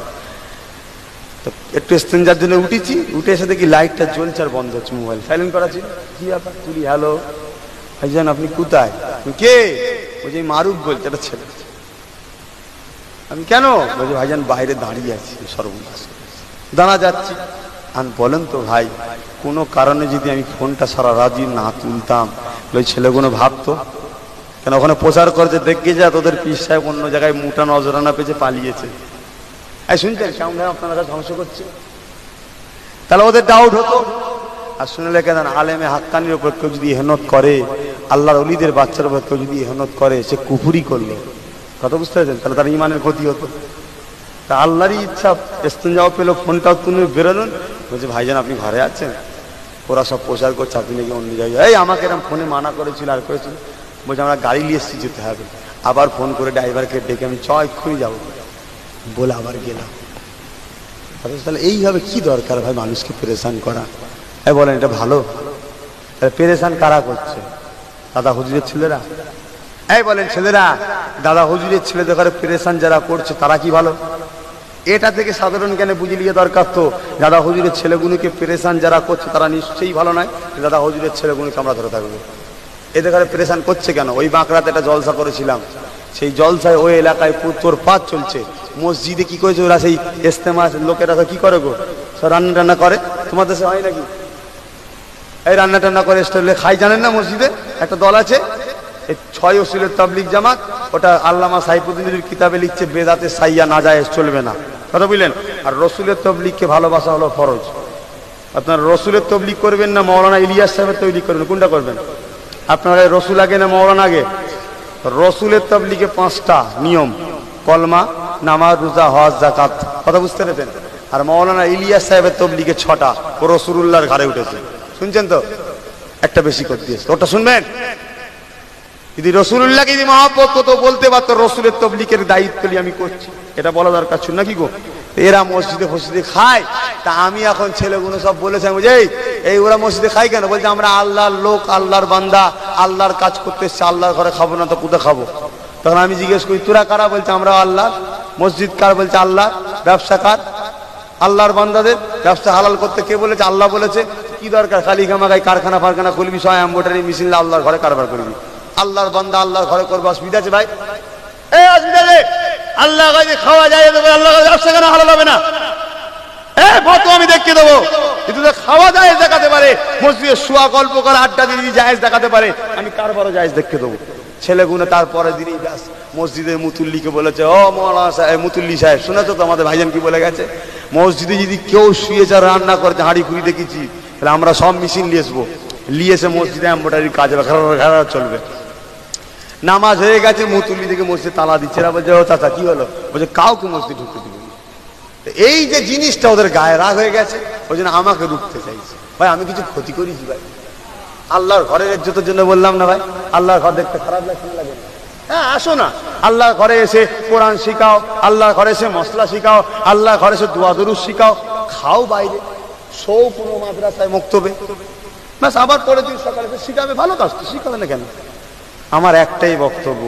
[SPEAKER 1] তো একটু স্টেঞ্জার জন্য উঠেছি, উঠে এসে দেখি লাইটটা জ্বলছে আর বন্ধ হচ্ছে, মোবাইল সাইলেন্ট করা ছিল। কি ব্যাপার? তুলি হ্যালো ভাইজান আপনি কোথায়? কে? ওই যে মারুফ বলছে, একটা ছেলে। আমি কেন? বলছি ভাইজান বাইরে দাঁড়িয়ে আছি, সর্বনাশ দাঁড়া যাচ্ছি। আমি বলেন তো ভাই, কোনো কারণে যদি আমি ফোনটা সারা রাত না তুলতাম, ওই ছেলেগুলো ভাবতো, কেন ওখানে প্রচার করছে, দেখে যা তোদের পীর সাহেব অন্য জায়গায় মুটা নজরানা পেয়েছে পালিয়েছে। এই শুনছেন সামনে আপনারা ধ্বংস করছে, তাহলে ওদের ডাউট হতো। আর শুনলে কেন আলেমে হাক্কানির উপর কেউ যদি ইহনত করে, আল্লাহর ওলিদের বাচ্চার উপর কেউ যদি ইহনত করে, সে কুফুরি করলো, কথা বুঝতে পেরেছেন? তাহলে তার ইমানের ক্ষতি হতো। তা আল্লাহরই ইচ্ছা, ইস্তেঞ্জাও পেলো, ফোনটাও তুমি বেরোলেন, বলছে ভাইজান আপনি ঘরে আছেন, ওরা সব প্রচার করছে আপনি নাকি অন্য জায়গায়। এই আমাকে এরকম ফোনে মানা করেছিল আর করেছিল, বলছে আমরা গাড়ি নিয়ে এসেছি যেতে হবে। আবার ফোন করে ড্রাইভারকে ডেকে আমি এক্ষুনি যাবো বলে আবার গেলাম। তাহলে এইভাবে কি দরকার ভাই মানুষকে পেরেশান করা? বলেন এটা ভালো? পেরেশান কারা করছে? দাদা হুজুরের ছেলেরা। বলেন ছেলেরা, দাদা হুজুরের ছেলেদের ঘরে পেরেশান যারা করছে তারা কি ভালো? এটা থেকে সাধারণ জ্ঞানে বুঝে নিয়ে দরকার তো, দাদা হুজুরের ছেলেগুলোকে পেরেশান যারা করছে তারা নিশ্চয়ই ভালো নয়। দাদা হুজুরের ছেলেগুলোকে আমরা ধরে থাকবো, এদের ঘরে পেরেশান করছে কেন? ওই বাঁকড়াতে একটা জলসা করেছিলাম, সেই জলসায় ওই এলাকায় তোর পাত চলছে। মসজিদে কি করেছে ওরা, সেই ইস্তেমা লোকেরা কি করে গো, সব রান্না টান্না করে। তোমার দেশে হয় নাকি? এই রান্না টান্না করে স্টলে খাই, জানেন না? মসজিদে একটা দল আছে, এই 6 ওসিলের তাবলিগ জামাত, ওটা আল্লামা সাইফুদ্দিনের কিতাবে লিখছে বেদাতে সাইয়া না যায় চলবে না, কথা বুঝলেন? আর রসুলের তবলিগকে ভালোবাসা হলো ফরজ। আপনার রসুলের তবলিগ করবেন না মৌলানা ইলিয়াস সাহেবের তবলিগ করবেন? কোনটা করবেন? আপনার রসুল আগে না মৌলানা আগে? রসুলের তবলিগে 5টা নিয়ম, কলমা, নামাজ, রোজা, হজ, যাকাত, কথা বুঝতে পেরেছেন? আর মৌলানা ইলিয়াস সাহেবের তবলিগে 6টা, ও রসুলুল্লাহর ঘাড়ে উঠেছে, শুনছেন তো? একটা বেশি করে দিয়েছে, ওটা শুনবেন? যদি রসুলুল্লাহকে যদি মহব্বত করতো বলতে পারতো রসুলের তবলিগের দায়িত্ব নিয়ে আমি করছি, এটা বলা দরকার ছিল নাকি গো? এরা মসজিদে ফসজিদে খায়, তা আমি এখন ছেলেগুলো সব বলেছে, এই ওরা মসজিদে খাই কেন? বলছে আমরা আল্লাহর লোক, আল্লাহর বান্দা, আল্লাহর কাজ করতে এসছে, আল্লাহর ঘরে খাবো না তো কোথায় খাবো? তখন আমি জিজ্ঞেস করি তোরা কারা? বলছে আমরা আল্লাহ। মসজিদ কার? বলছে আল্লাহ। ব্যবসা কার? আল্লাহর বান্দাদের। ব্যবসা হালাল করতে কে বলেছে? আল্লাহ বলেছে। কি দরকার খালি গামাগাই কারখানা ফারখানা খুলবি, সব এম্বোটারি মেশিন আল্লাহর ঘরে কারবার করবি? আল্লাহর বান্দা আল্লাহর ঘরে করবো, অসুবিধা আছে ভাই? অসুবিধা নেই, আল্লাহ খাওয়া যায়, আল্লাহ ব্যবসা কেন হালাল হবে না? আমি দেখিয়ে দেবো, কিন্তু খাওয়া জায়েজ দেখাতে পারে, মসজিদে শোয়া গল্প করা আড্ডা দিয়ে জায়েজ দেখাতে পারে, আমি কারবারও জায়েজ দেখিয়ে দেবো। ছেলেগুলো তারপরে দিনই ব্যাস মসজিদের মুতুল্লিকে বলেছে, ও মৌলানা সাহেব, মুতুল্লি সাহেব শুনেছো তো আমাদের ভাইজান কি বলে গেছে? মসজিদে যদি কেউ শুয়েছে রান্না করছে, হাঁড়ি খুঁড়ি দেখেছি, তাহলে আমরা সব মেশিন নিয়ে আসবো, নিয়ে এসে মসজিদে এম্বোটারি কাজ চলবে। নামাজ হয়ে গেছে, মুতুল্লি থেকে মসজিদে তালা দিচ্ছে, বলছে ও চাচা কি হলো? বলছে কাউকে মসজিদে ঢুকতে দিবে। এই যে জিনিসটা ওদের গায়ে রাগ হয়ে গেছে, ওই জন্য আমাকে রুখতে চাইছে। ভাই আমি কিছু ক্ষতি করেছি ভাই? আল্লাহর ঘরের ইজ্জতের জন্য বললাম না ভাই? আল্লাহর ঘর দেখতে খারাপ লাগছে না? লাগে? হ্যাঁ আসো না, আল্লাহর ঘরে এসে কোরআন শিখাও, আল্লাহর ঘরে এসে মশলা শিখাও, আল্লাহর ঘরে এসে দোয়া দরুদ শিখাও, খাও বাইরে, শো কোনো মাদ্রাসায় মক্তবে, ব্যাস আবার পরের দিন সকালে শিখাবে। ভালো কাজ তো, শিখাবে না কেন? আমার একটাই বক্তব্য,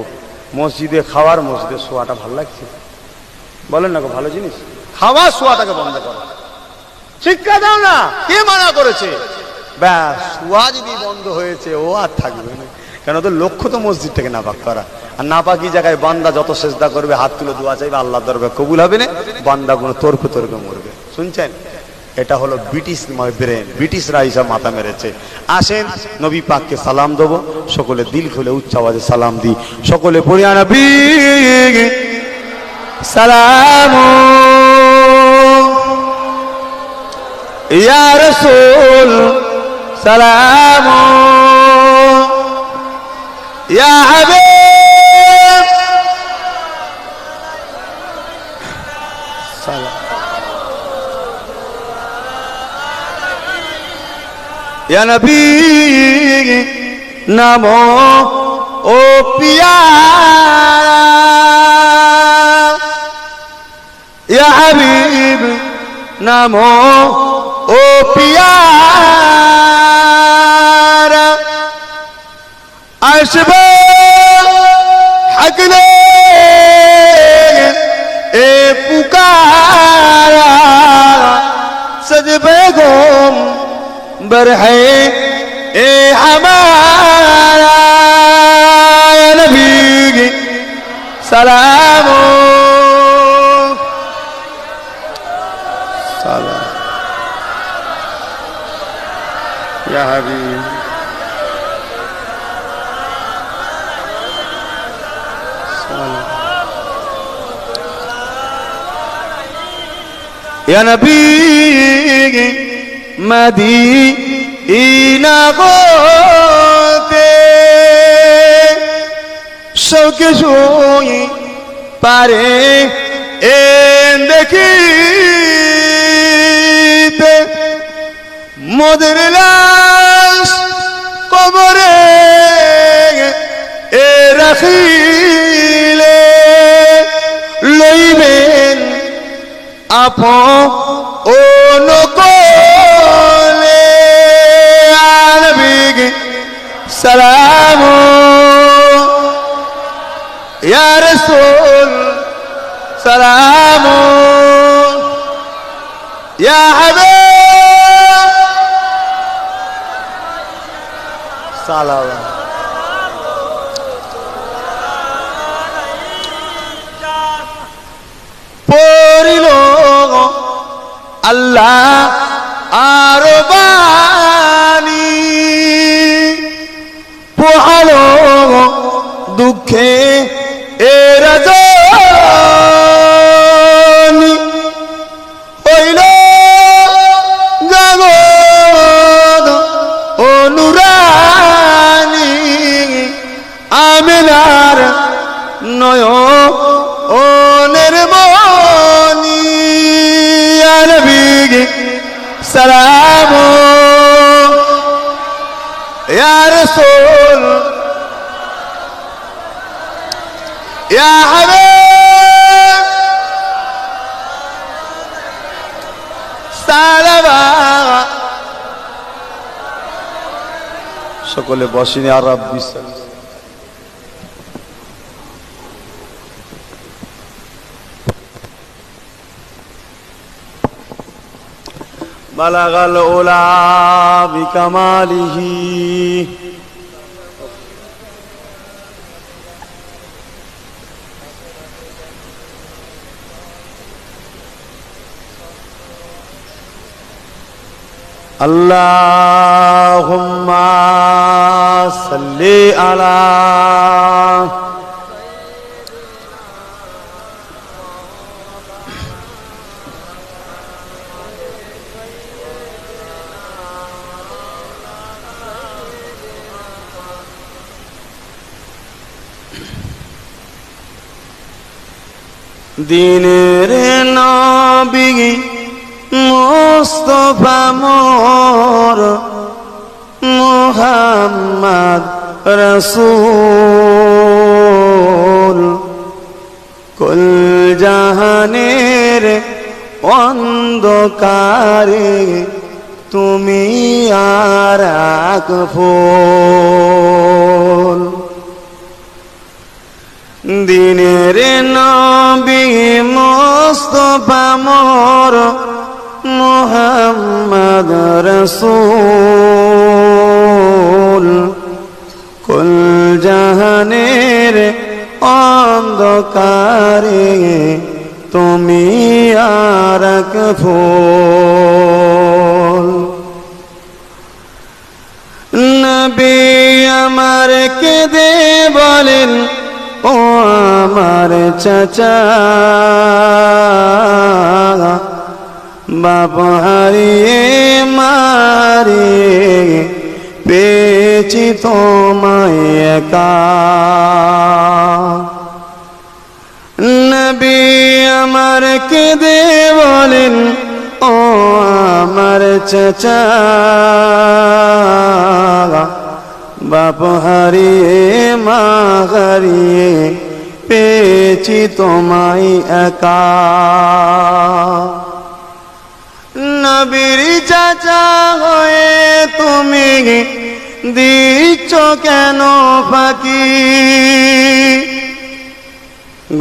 [SPEAKER 1] মসজিদে খাওয়ার, মসজিদে শোয়াটা ভালো লাগছে? বলেন না গো, ভালো জিনিস? খাওয়া শোয়াটাকে বন্ধ করো, শিক্ষা দাও না, কে মানা করেছে? ব্যাস শোয়া যদি বন্ধ হয়েছে, ও আর থাকবে না। কেন? তো লক্ষ্য তো মসজিদটাকে নাপাক করা। আর নাপাকি জায়গায় বান্দা যত সেজদা করবে, হাত তুলে দোয়া চাইবে, আল্লাহর দরবারে কবুল হবে না, বান্দা কোনো তর্কে তর্কে মরবে। শুনছেন? এটা হলো ব্রিটিশ ব্রেন, ব্রিটিশরা এইসব মাথা মেরেছে। আসেন নবী পাককে সালাম দেবো, সকলে দিল খুলে উচ্চ আওয়াজে সালাম দিই, সকলে পড়ি নবী সালাম ইয়া রাসূল সালাম ইয়া হাবিব সালাম ইয়া নবী নামো ও পিয়ারা ইয়া হাবিব নামো ও পিয়ারা আসবে হাকলে এ পুকারা সজবে গোম बरहे ए हमारा नबी सलाम सलाम या हबीब ইয়া নবী মদিনা হতে শোকে শুই পারে এ দেখিতে মোদের লাশ কবরে এ রাখিলে লইবেন আপন কোলে নবী সালাম ইয়া রাসূল সালাম ইয়া হাবিব সালাম পড়িল আল্লাহ আর বাণী পোহালো দুঃখে এরা জানি হইল জগৎ অনুরানী আমিনার নয়নের মনি ইয়া নবী সালাম ইয়া রাসূল ইয়া হাবিব সালাম সকলে বসিনি আর রাব্বি সাল্লাল্লাহু বালাগাল উলা বিকামালিহি আল্লাহুম্মা সাল্লি আলা দিনের নবী মুস্তাফা মোর মুহাম্মদ রাসূল কুল জাহানের অন্ধকারে তুমি আর এক ফুল দিনের নবী মুস্তাফা মোর মুহাম্মদ রাসূল কুল জাহানের অন্ধকারে তুমি আর এক ফুল নবী আমার কেঁদে বলেন ও আমার চাচা বাপ হারিয়ে মারিয়ে পেয়েছি তোমায় একা নবী আমার কেঁদে বলেন ও আমার চাচা বাপ হারিয়ে মা হারিয়ে পেয়েছি তোমায় একা নবীর চাচা হয়ে তুমি দিচ্ছ কেন ফাঁকি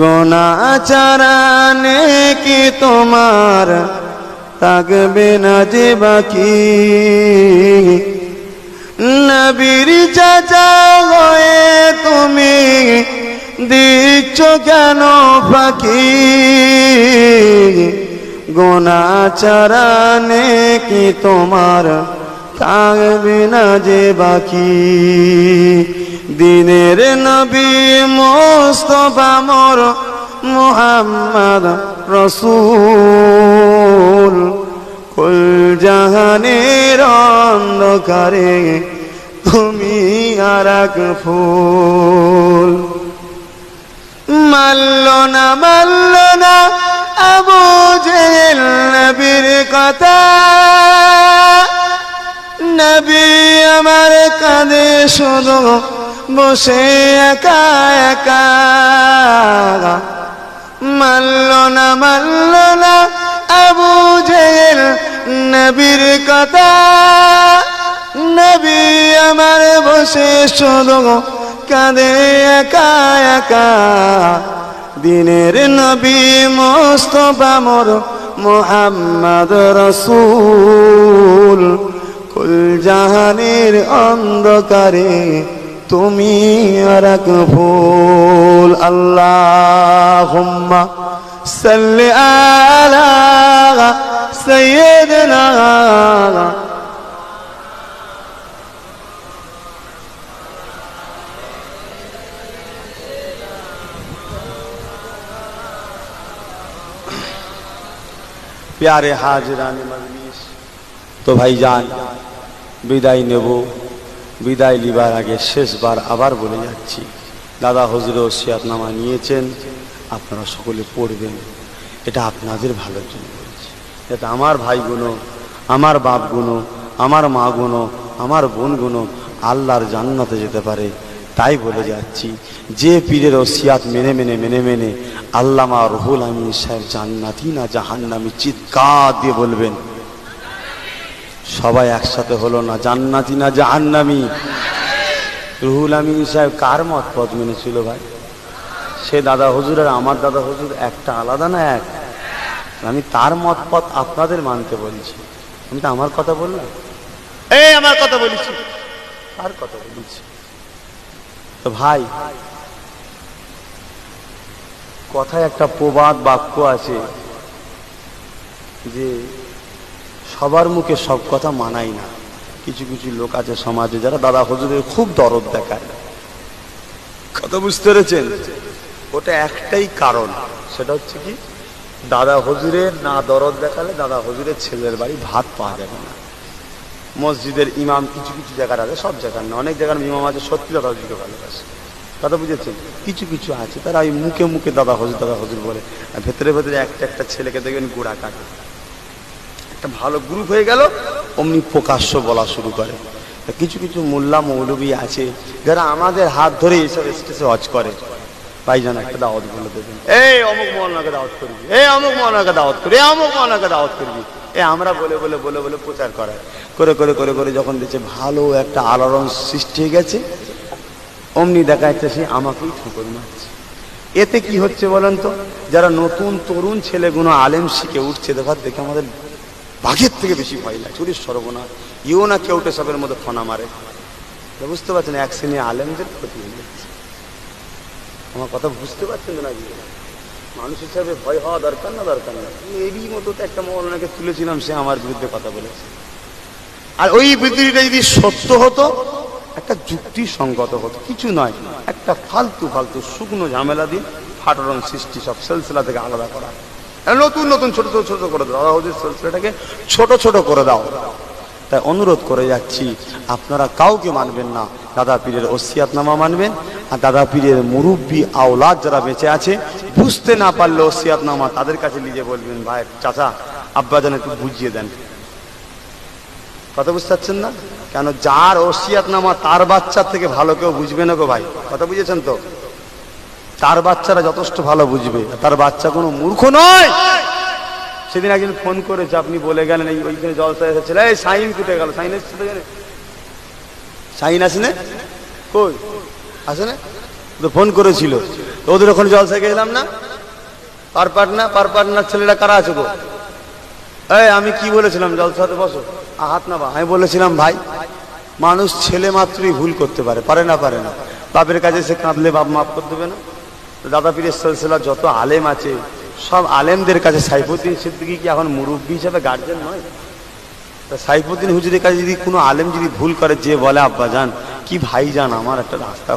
[SPEAKER 1] গোনাচারানে কি তোমার থাকবে না যে বাকি নবীর চাচা হয়ে তুমি দিচ্ছ কেন ফাঁকি গোনাচারানে কি তোমার থাকবে না যে বাকি। দিনের নবী মুস্তাফা মোর মুহাম্মদ রসূল, কুল জাহানের অন্ধকারে তুমি আর এক ফুল। মানল না আবু জেহেল নবীর কথা, নবী আমার কাঁধে শুধু বসে একা একা। মানল না আবু জেহেল নবীর কথা, নবী আমার বসে শুধু কাঁদে একা একা। দিনের নবী মুস্তাফা মোর মুহাম্মদ রসূল, কুল জাহানের অন্ধকারে তুমি আর এক ফুল। আল্লাহুম্মা সাল্লি আলা সাইয়্যিদিনা। प्यारे हाजिरान मजलिस, तो भाईजान বিদায় নেব। বিদায় লিবার আগে শেষবার আবার বলে যাচ্ছি, দাদা হুজুর ওসিয়াতনামা নিয়েছেন, আপনারা সকলে পড়বেন। এটা আপনাদের ভালোর জন্য বলছি, এটা আমার ভাইগুলো, আমার বাপগুলো, আমার মাগুলো, আমার বোনগুলো আল্লাহর জান্নাতে যেতে পারে, তাই বলে যাচ্ছি। যে পীরের ওসিয়াত মেনে মেনে মেনে মেনে আল্লামা রুহুল আমিন সাহেব জান্নাতি না জাহান্নামী, চিৎকার দিয়ে বলবেন। সবাই একসাথে হলো না, জান্নাতি না জাহান্নামী? রুহুল আমিন সাহেব কার মত পথ মেনেছিল ভাই? সে দাদা হুজুর আর আমার দাদা হুজুর একটা আলাদা না এক? আমি তার মত পথ আপনাদের মানতে বলছি, আমি তো আমার কথা বললাম, এই আমার কথা বলেছি, তার কথা বলেছি। তো ভাই, কথায় একটা প্রবাদ বাক্য আছে যে সবার মুখে সব কথা মানাই না। কিছু কিছু লোক আছে সমাজে যারা দাদা হুজুরের খুব দরদ দেখায়, কথা বুঝতে পেরেছেন? ওটা একটাই কারণ, সেটা হচ্ছে কি, দাদা হুজুরের না দরদ দেখালে দাদা হুজুরের ছেলের বাড়ি ভাত পাওয়া যাবে না। মসজিদের ইমাম কিছু কিছু জায়গার আছে, সব জায়গার না, অনেক জায়গার ইমাম আছে সত্যি দাদা হুজুরকে ভালোবাসে, কথা বুঝেছেন? কিছু কিছু আছে তারা ওই মুখে মুখে দাদা হুজুর বলে, আর ভেতরে ভেতরে একটা ছেলেকে দেখবেন গোড়া কাটে। একটা ভালো গ্রুপ হয়ে গেল, অমনি প্রকাশ্য বলা শুরু করে। কিছু কিছু মোল্লা মৌলবী আছে যারা আমাদের হাত ধরে এইসব স্টেজে ওয়াজ করে, ভাইজান একটা দাওয়াত বলে দেবেন, এই অমুক মৌলানাকে দাওয়াত করবি, এই অমুক মৌলানাকে দাওয়াত করবি, এই অমুক মৌলানাকে দাওয়াত করবি। আমরা বলে বলে বলে বলে প্রচার করায়, করে করে করে করে যখন দেখছে ভালো একটা আলোড়ন সৃষ্টি হয়ে গেছে, অমনি দেখা যাচ্ছে সে আমাকেই ঠুকর মারছে। এতে কি হচ্ছে বলেন তো? যারা নতুন তরুণ ছেলেগুলো আলেম শিখে উঠছে, দেখার দেখে আমাদের বাঘের থেকে বেশি ভয় লাগে। চুরির সর্বনাশ, ইও না কেউটে সবের মধ্যে ফোনা মারে, বুঝতে পারছেন? এক শ্রেণী আলেমদের ক্ষতি হয়ে যাচ্ছে। আমার কথা বুঝতে পারছেন না? মানুষ হিসাবে ভয় হওয়া দরকার না? দরকার না। এরই মতো তো একটা মৌলানাকে তুলেছিলাম, সে আমার বিরুদ্ধে কথা বলেছে, আর ওই বিদ্রোহীটা যদি সত্য হতো, একটা যুক্তিসঙ্গত হতো, কিছু নয়, একটা ফালতু ফালতু শুকনো ঝামেলা দিয়ে ফাটরন সৃষ্টি, সব সিলসিলা থেকে আলাদা করা, নতুন নতুন ছোট ছোট ছোট করে দাও, দাদা হুজুর সিলসিলাটাকে ছোট ছোট করে দাও। তাই অনুরোধ করে যাচ্ছি, আপনারা কাউকে মানবেন না, দাদা পীরের ওসিয়াতনামা মানবেন। আর দাদা পীরের মুরব্বী আওলাদ যারা বেঁচে আছে, বুঝতে না পারলে ওসিয়াতনামা তাদের কাছে নিয়ে বলবেন, ভাই চাচা আব্বাজান একটু বুঝিয়ে দেন, কথা বুঝতে পারছেন না? কেন, যার ওসিয়াতনামা তার বাচ্চার থেকে ভালো কেউ বুঝবে না গো ভাই, কথা বুঝেছেন তো? তার বাচ্চারা যথেষ্ট ভালো বুঝবে, তার বাচ্চা কোনো মূর্খ নয়। সেদিন একজন ফোন করেছে, আপনি বলে গেলেন এই ওইখানে জলসা এসেছিল, এই সাইন কুটে গেল, সাইন এসেছিল, জানে সাইন আসে না, কই আসে না, তো ফোন করেছিল, ওদের ওখানে জলসা গেলাম না, পারপাটনার ছেলেরা কারা আছে গো? এই আমি কি বলেছিলাম, জলসাতে বসো, হাত না বা, আমি বলেছিলাম ভাই, মানুষ ছেলে মাত্রই ভুল করতে পারে, পারে না? বাপের কাছে সে কাঁদলে বাপ মাফ করে দেবে না? দাদা পীরের সিলসিলা যত আলেম আছে, সব আলেমদের কাছে সাইফুদ্দিন সিদ্দিকী কি এখন মুরব্বী হিসাবে গার্জেন নয়? তা সাইফুদ্দিন হুজুরের কাছে যদি কোনো আলেম যদি ভুল করে, যে বলে আব্বা যান কি ভাই যান আমার একটা রাস্তা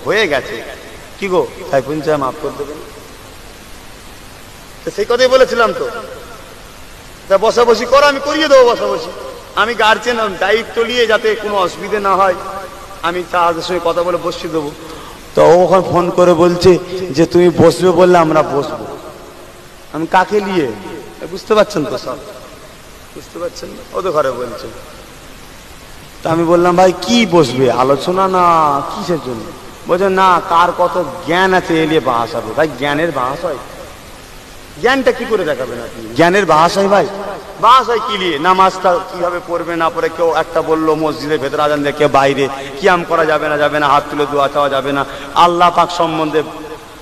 [SPEAKER 1] হয়ে গেছে কি গো সাইফুদ্দিন সাহেব মাফ করে দেবেন, সেই কথাই বলেছিলাম তো। তা বসাবসি করো, আমি করিয়ে দেবো বসাবসি। আমি গার্জেন, দায়িত্ব নিয়ে যাতে কোনো অসুবিধে না হয় আমি তাদের সঙ্গে কথা বলে বসিয়ে দেবো। তো ও ওখানে ফোন করে বলছে যে তুমি বসবে বললে আমরা বসবো। আমি কাকে নিয়ে, বুঝতে পারছেন তো সব, বুঝতে পারছেন না, ওদের ঘরে বলছে। তা আমি বললাম ভাই কি বসবে, আলোচনা না কিসের জন্য? বলছে না কার কত জ্ঞান আছে এলিয়ে বাস হবে। ভাই জ্ঞানের বাস হয়? জ্ঞানটা কি করে দেখাবেন আপনি? জ্ঞানের বাস হয় ভাই? বাস হয় কি নিয়ে? নামাজটা কিভাবে পড়বে না পড়ে, কেউ একটা বললো মসজিদের ভেতরে আজান দিয়ে, কেউ বাইরে, কিয়াম করা যাবে না, হাত তুলে দোয়া চাওয়া যাবে না, আল্লাহ পাক সম্বন্ধে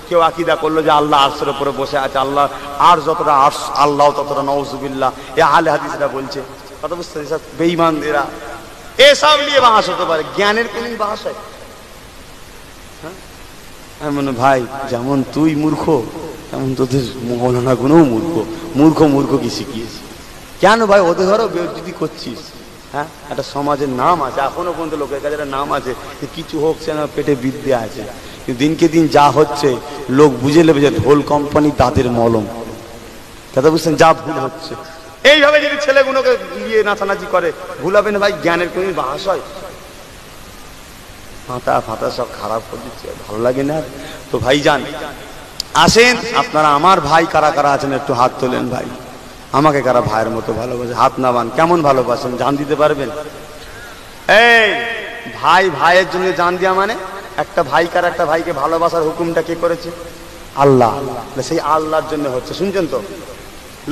[SPEAKER 1] কেউ আকীদা করলো যে আল্লাহ আরশের উপরে বসে আছে, আল্লাহ আর যতটা আরশ আল্লাহ ততটা নাউজুবিল্লাহ, এ আহলে হাদিসরা বলছে। কথা বুঝতে পারছেন? বেঈমানদেরা এসব নিয়ে বাস হতে পারে, জ্ঞানের কোন বাস হয়? হ্যাঁ, আমি মনে ভাই যেমন তুই মূর্খ তেমন তোদের মৌলানা গুণও মূর্খ কি শিখিয়েছি? কেন ভাই ওদের ঘরেও বেইজ্জতি করছিস? হ্যাঁ, একটা সমাজের নাম আছে, এখনো পর্যন্ত লোকের কাছে একটা নাম আছে, কিছু হোক সে না পেটে বিদ্যে আছে। কিন্তু দিনকে দিন যা হচ্ছে লোক বুঝে নেবে যে ঢোল কোম্পানি তাদের মলম। কথা বুঝছেন? যা ভুল হচ্ছে এইভাবে যদি ছেলেগুলোকে নিয়ে নাচানাচি করে, ভুল হবে না ভাই? জ্ঞানের কোন বাস হয়? ফাটা সব খারাপ করে দিচ্ছে, ভালো লাগে না। তো ভাই যান আসেন আপনারা, আমার ভাই কারা কারা আছেন একটু হাত তোলেন। ভাই আমাকে কারা ভাইয়ের মতো ভালোবাসে? হাত না বান, কেমন ভালোবাসেন জান দিতে পারবেন? এই ভাই ভাইয়ের জন্য জান দেওয়া মানে, একটা ভাই কার একটা ভাইকে ভালোবাসার হুকুমটা কে করেছে? আল্লাহ। সেই আল্লাহর জন্য হচ্ছে, শুনছেন তো?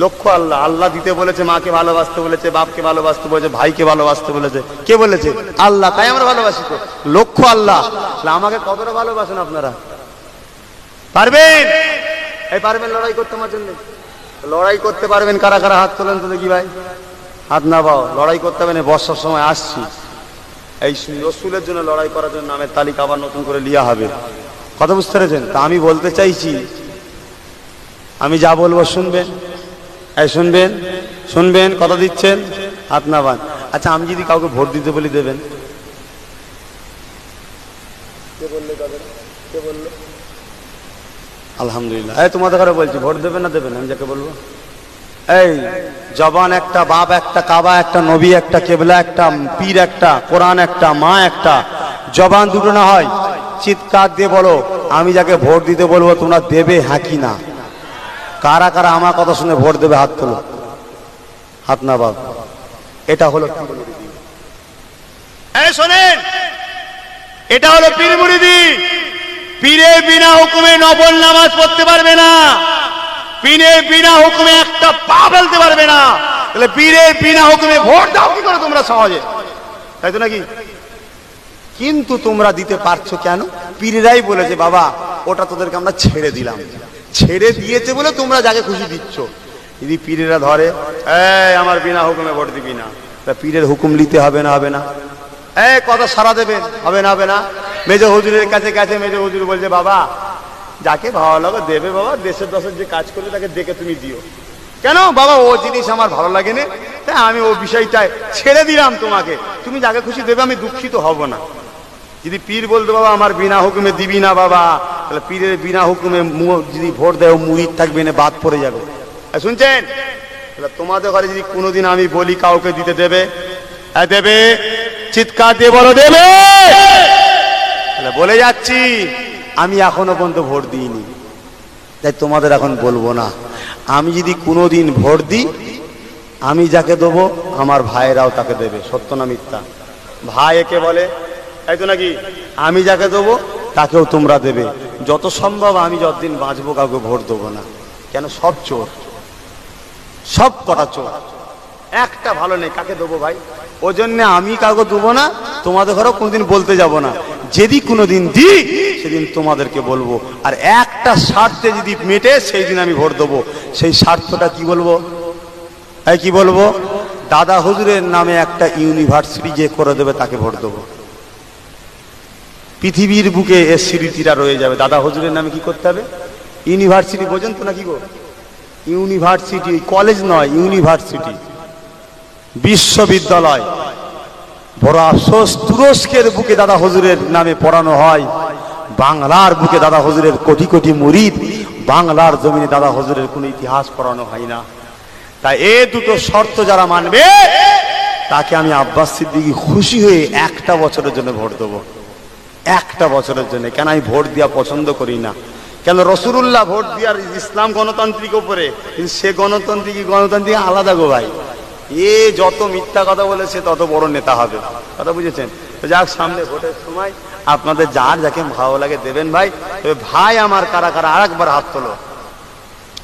[SPEAKER 1] লক্ষ্য আল্লাহ। আল্লাহ দিতে বলেছে, মাকে ভালোবাসতে বলেছে, বাপকে ভালোবাসতে বলেছে, ভাইকে ভালোবাসতে বলেছে। কে বলেছে? আল্লাহ। তাই আমরা ভালোবাসি তো, লক্ষ্য আল্লাহ। আমাকে কতটা ভালোবাসেন আপনারা? পারবেন? এই পারবেন লড়াই করতে আমার জন্য? লড়াই করতে পারবেন কারা কারা? হাত তোলেন তো দেখি ভাই, হাত না পাও। লড়াই করতে হবে না, বর্ষার সময় আসছি এই রসুলের জন্য লড়াই করার জন্য নামের তালিকা আবার নতুন করে লিয়া হবে। কথা বুঝতে পেরেছেন? তা আমি বলতে চাইছি, আমি যা বলবো শুনবেন। এই শুনবেন, কথা দিচ্ছেন? হাত না বান। আচ্ছা আমি যদি কাউকে ভোট দিতে বলি দেবেন? কে বললে দেবেন? কে বললো? আলহামদুলিল্লাহ। এই তোমাদের ঘরে বলছি, ভোট দেবেন না দেবেন? আমি যাকে বলবো, এই জবান একটা, বাপ একটা, কাবা একটা, নবী একটা, কেবলা একটা, পীর একটা, কোরআন একটা, মা একটা, জবান দুটো না হয় চিৎকার দিয়ে বলো আমি যাকে ভোট দিতে বলবো তোমরা দেবে হ্যাঁ কি না? কারা কারা আমার কথা শুনে ভোট দেবে? হাত তোলো। হাত না বাপ। এটা হলো শোনেন, এটা হলো পীর মুরিদি। পীরের বিনা হুকুমে নফল নামাজ পড়তে পারবে না, পীরের বিনা হুকুমে একটা পা ফেলতে পারবে না। তাহলে পীরের বিনা হুকুমে ভোট দাও কি করে তোমরা সহজে? তাই তো নাকি? কিন্তু তোমরা দিতে পারছো কেন? পীরেরাই বলেছে বাবা ওটা তোদেরকে আমরা ছেড়ে দিলাম, ছেড়ে দিয়েছে বলে তোমরা যাকে খুশি দিচ্ছ। যদি পীরেরা ধরে এই আমার বিনা হুকুমে ভোট দিবি না, তা পীরের হুকুম নিতে হবে না? হবে না? এই কথা সারা দেবেন? হবে না? হবে না? মেজো হুজুরের কাছে গেছে, মেজো হুজুর বলছে বাবা যাকে ভালো লাগে দেবে বাবা, দেশের দশের যে কাজ করলে তাকে দেখে তুমি দিও। কেন বাবা? ও জিনিস আমার ভালো লাগে না, তাই আমি ও বিষয়টায় ছেড়ে দিলাম তোমাকে, তুমি যাকে খুশি দেবে, আমি দুঃখিত হব না। যদি পীর বলতো বাবা আমার বিনা হুকুমে দিবি না বাবা, তাহলে পীরের বিনা হুকুমে যদি ভোট দেয় মুরিদ থাকবে না, বাদ পড়ে যাবে। শুনছেন? তাহলে তোমাদের ঘরে যদি কোনোদিন আমি বলি কাউকে দিতে দেবে? হ্যাঁ দেবে? চিৎকার দিয়ে বলো দেবে। তাহলে বলে যাচ্ছি আমি এখনো পর্যন্ত ভোট দিইনি, তাই তোমাদের এখন বলবো না। আমি যদি কোনোদিন ভোট দিই, আমি যাকে দেবো আমার ভাইয়েরাও তাকে দেবে। সত্য না মিথ্যা? ভাই একে বলে, তাই তো নাকি? আমি যাকে দেবো তাকেও তোমরা দেবে। যত সম্ভব আমি যতদিন বাঁচবো কাউকে ভোট দেবো না। কেন? সব চোর, সব কটা চোর, একটা ভালো নেই। কাকে দেবো ভাই? ওই জন্য আমি কাউকে দেবো না, তোমাদের ঘরেও কোনোদিন বলতে যাব না। যদি কোনোদিন দিই সেদিন তোমাদেরকে বলবো। আর একটা স্বার্থে যদি মেটে সেই দিন আমি ভোট দেবো। সেই স্বার্থটা কি বলবো? এই কি বলবো? দাদা হুজুরের নামে একটা ইউনিভার্সিটি যে করে দেবে তাকে ভোট দেবো। পৃথিবীর বুকে এর স্মৃতিটা রয়ে যাবে। দাদা হুজুরের নামে কি করতে হবে? ইউনিভার্সিটি। বোঝেন তো নাকি গো? ইউনিভার্সিটি, কলেজ নয়, ইউনিভার্সিটি। বিশ্ববিদ্যালয়। বড় আফসোস, তুরস্কের বুকে দাদা হুজুরের নামে পড়ানো হয়, বাংলার বুকে দাদা হুজুরের কোটি কোটি মুরিদ, বাংলার জমিনে দাদা হুজুরের কোনো ইতিহাস পড়ানো হয় না। তাই এই দুটো শর্ত যারা মানবে তাকে আমি আব্বাস সিদ্দিকী খুশি হয়ে একটা বছরের জন্য ভোট দেবো, একটা বছরের জন্য। কেন আমি ভোট দেওয়া পছন্দ করি না, কেন রসুলুল্লাহ ভোট দেওয়ার ইসলাম গণতান্ত্রিক উপরে, কিন্তু সে গণতান্ত্রিক আলাদা গো ভাই। এ যত মিথ্যা কথা বলেছে তত বড় নেতা হবে, কথা বুঝেছেন? যাক, সামনে ভোটের সময় আপনাদের যার যাকে ভালো লাগে দেবেন ভাই। তবে ভাই আমার কারা কারা আর একবার হাত তোলো।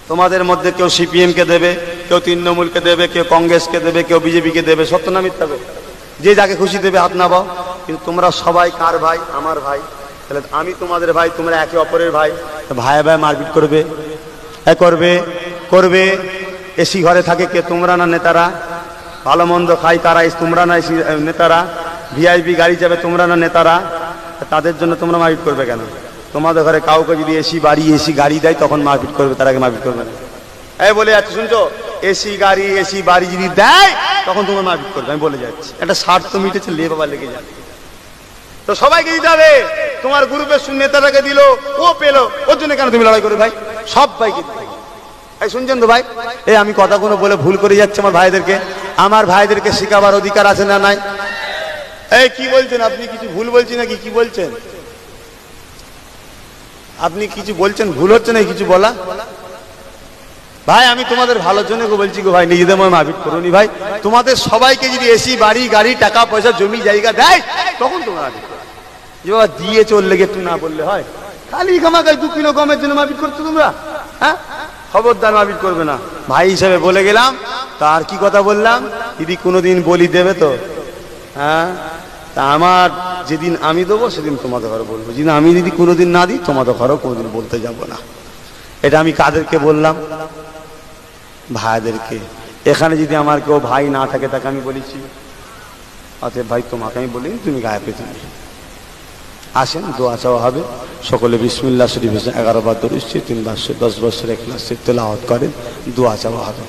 [SPEAKER 1] তোমাদের মধ্যে কেউ সিপিএম কে দেবে, কেউ তৃণমূলকে দেবে, কেউ কংগ্রেসকে দেবে, কেউ বিজেপিকে দেবে, সত্য না মিথ্যা গো? যে যাকে খুশি দেবে হাত নামাও। কিন্তু তোমরা সবাই কার ভাই? আমার ভাই। তাহলে আমি তোমাদের ভাই, তোমরা একে অপরের ভাই। ভাই ভাই মারপিট করবে, করবে করবে। এসি ঘরে থাকে কে? তোমরা না নেতারা? ভালো মন্দ খাই কারা? তোমরা না এসি নেতারা? ভিআইপি গাড়ি যাবে তোমরা না নেতারা? তাদের জন্য তোমরা মারপিট করবে কেন? তোমাদের ঘরে কাউকে যদি এসি বাড়ি এসি গাড়ি দেয় তখন মারপিট করবে, তার আগে মারপিট করবে না। এই বলে যাচ্ছি, শুনছো? এসি গাড়ি এসি বাড়ি যদি দেয় তখন তোমার মারপিট করবে, আমি বলে যাচ্ছি। একটা স্বার্থ মিটেছে, লে বাবা লেগে যাবে। তো সবাইকে দিতে হবে। তোমার গ্রুপের নেতাটাকে দিল, ও পেলো, ওর জন্য কেন তুমি লড়াই করবে ভাই? সবাইকে দিতে হবে। এই শুনছেন তো ভাই? এই আমি কথাগুলো বলে ভুল করে যাচ্ছে আমার ভাইদেরকে। আমার ভাইদেরকে শেখাবার অধিকার আছে না নাই? এই কি বলছেন আপনি? কিছু ভুল বলছি নাকি? কি বলছেন আপনি? কিছু বলছেন ভুল হচ্ছে না কিছু বলা? ভাই আমি তোমাদের ভালোর জন্য বলছি গো ভাই, নিজেদের মনে মারপিট করুনি ভাই। তোমাদের সবাইকে যদি এসি বাড়ি গাড়ি টাকা পয়সা জমি জায়গা দেয় তখন তোমরা মারপিট করো। যে বাবা দিয়ে চললে একটু না বললে হয়? খালি খামাখাই 2 কিলো গমের জন্য মারপিট করছো তোমরা? হ্যাঁ, খবরদার মারপিট করবে না। ভাই হিসাবে বলে গেলাম। তার কি কথা বললাম? দিদি কোনোদিন বলি দেবে তো? হ্যাঁ, তা আমার যেদিন আমি দেবো সেদিন তোমাদের ঘরে বলবো। যেদিন আমি যদি কোনোদিন না দিই তোমাদের ঘরেও কোনোদিন বলতে যাব না। এটা আমি কাদেরকে বললাম? ভাইদেরকে। এখানে যদি আমার কেউ ভাই না থাকে তাকে আমি বলেছি, অতএব ভাই তোমাকে আমি বলিনি, তুমি গায়ে পেতে আসেন, দোয়া চাওয়া হবে। সকলে বিসমিল্লাহ শরীফ 11 বার দরুদ শরীফ 3 বার 10 বছর ইখলাস শরীফ তেলাওয়াত করেন, দোয়া চাওয়া হবে।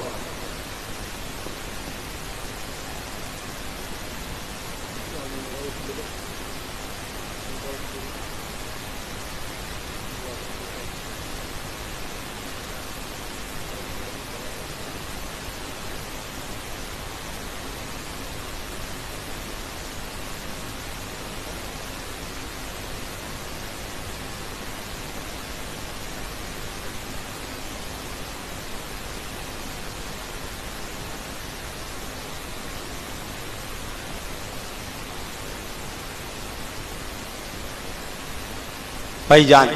[SPEAKER 1] ভাই যান,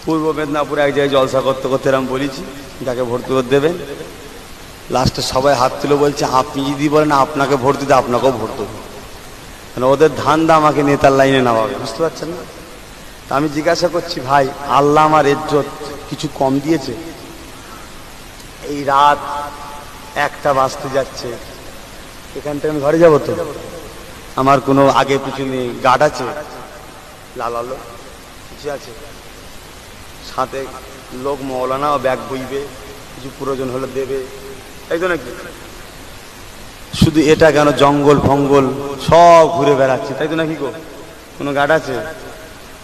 [SPEAKER 1] পূর্ব মেদিনীপুরে এক জায়গায় জলসা করতে করতে এরকম বলেছি, যাকে ভোট দেবেন। লাস্টে সবাই হাত তুলে বলছে আপনি যদি বলেন আপনাকে ভোট দিতে আপনাকেও ভোট দেবো। মানে ওদের ধান্দা আমাকে নেতার লাইনে নামাবে, বুঝতে পারছেন না? তা আমি জিজ্ঞাসা করছি, ভাই আল্লাহ আমার ইজ্জত কিছু কম দিয়েছে? এই রাত 1টা বাজতে যাচ্ছে, এখান থেকে আমি ঘরে যাবো তো? আমার কোনো আগে পিছনে গার্ড আছে? লাল আলো কিছু আছে? সাথে লোক মৌলানা ও ব্যাগ বইবে, কিছু প্রয়োজন হলে দেবে, তাই তো নাকি? শুধু এটা কেন, জঙ্গল ফঙ্গল সব ঘুরে বেড়াচ্ছে, তাই তো নাকি গো? কোনো গার্ড আছে?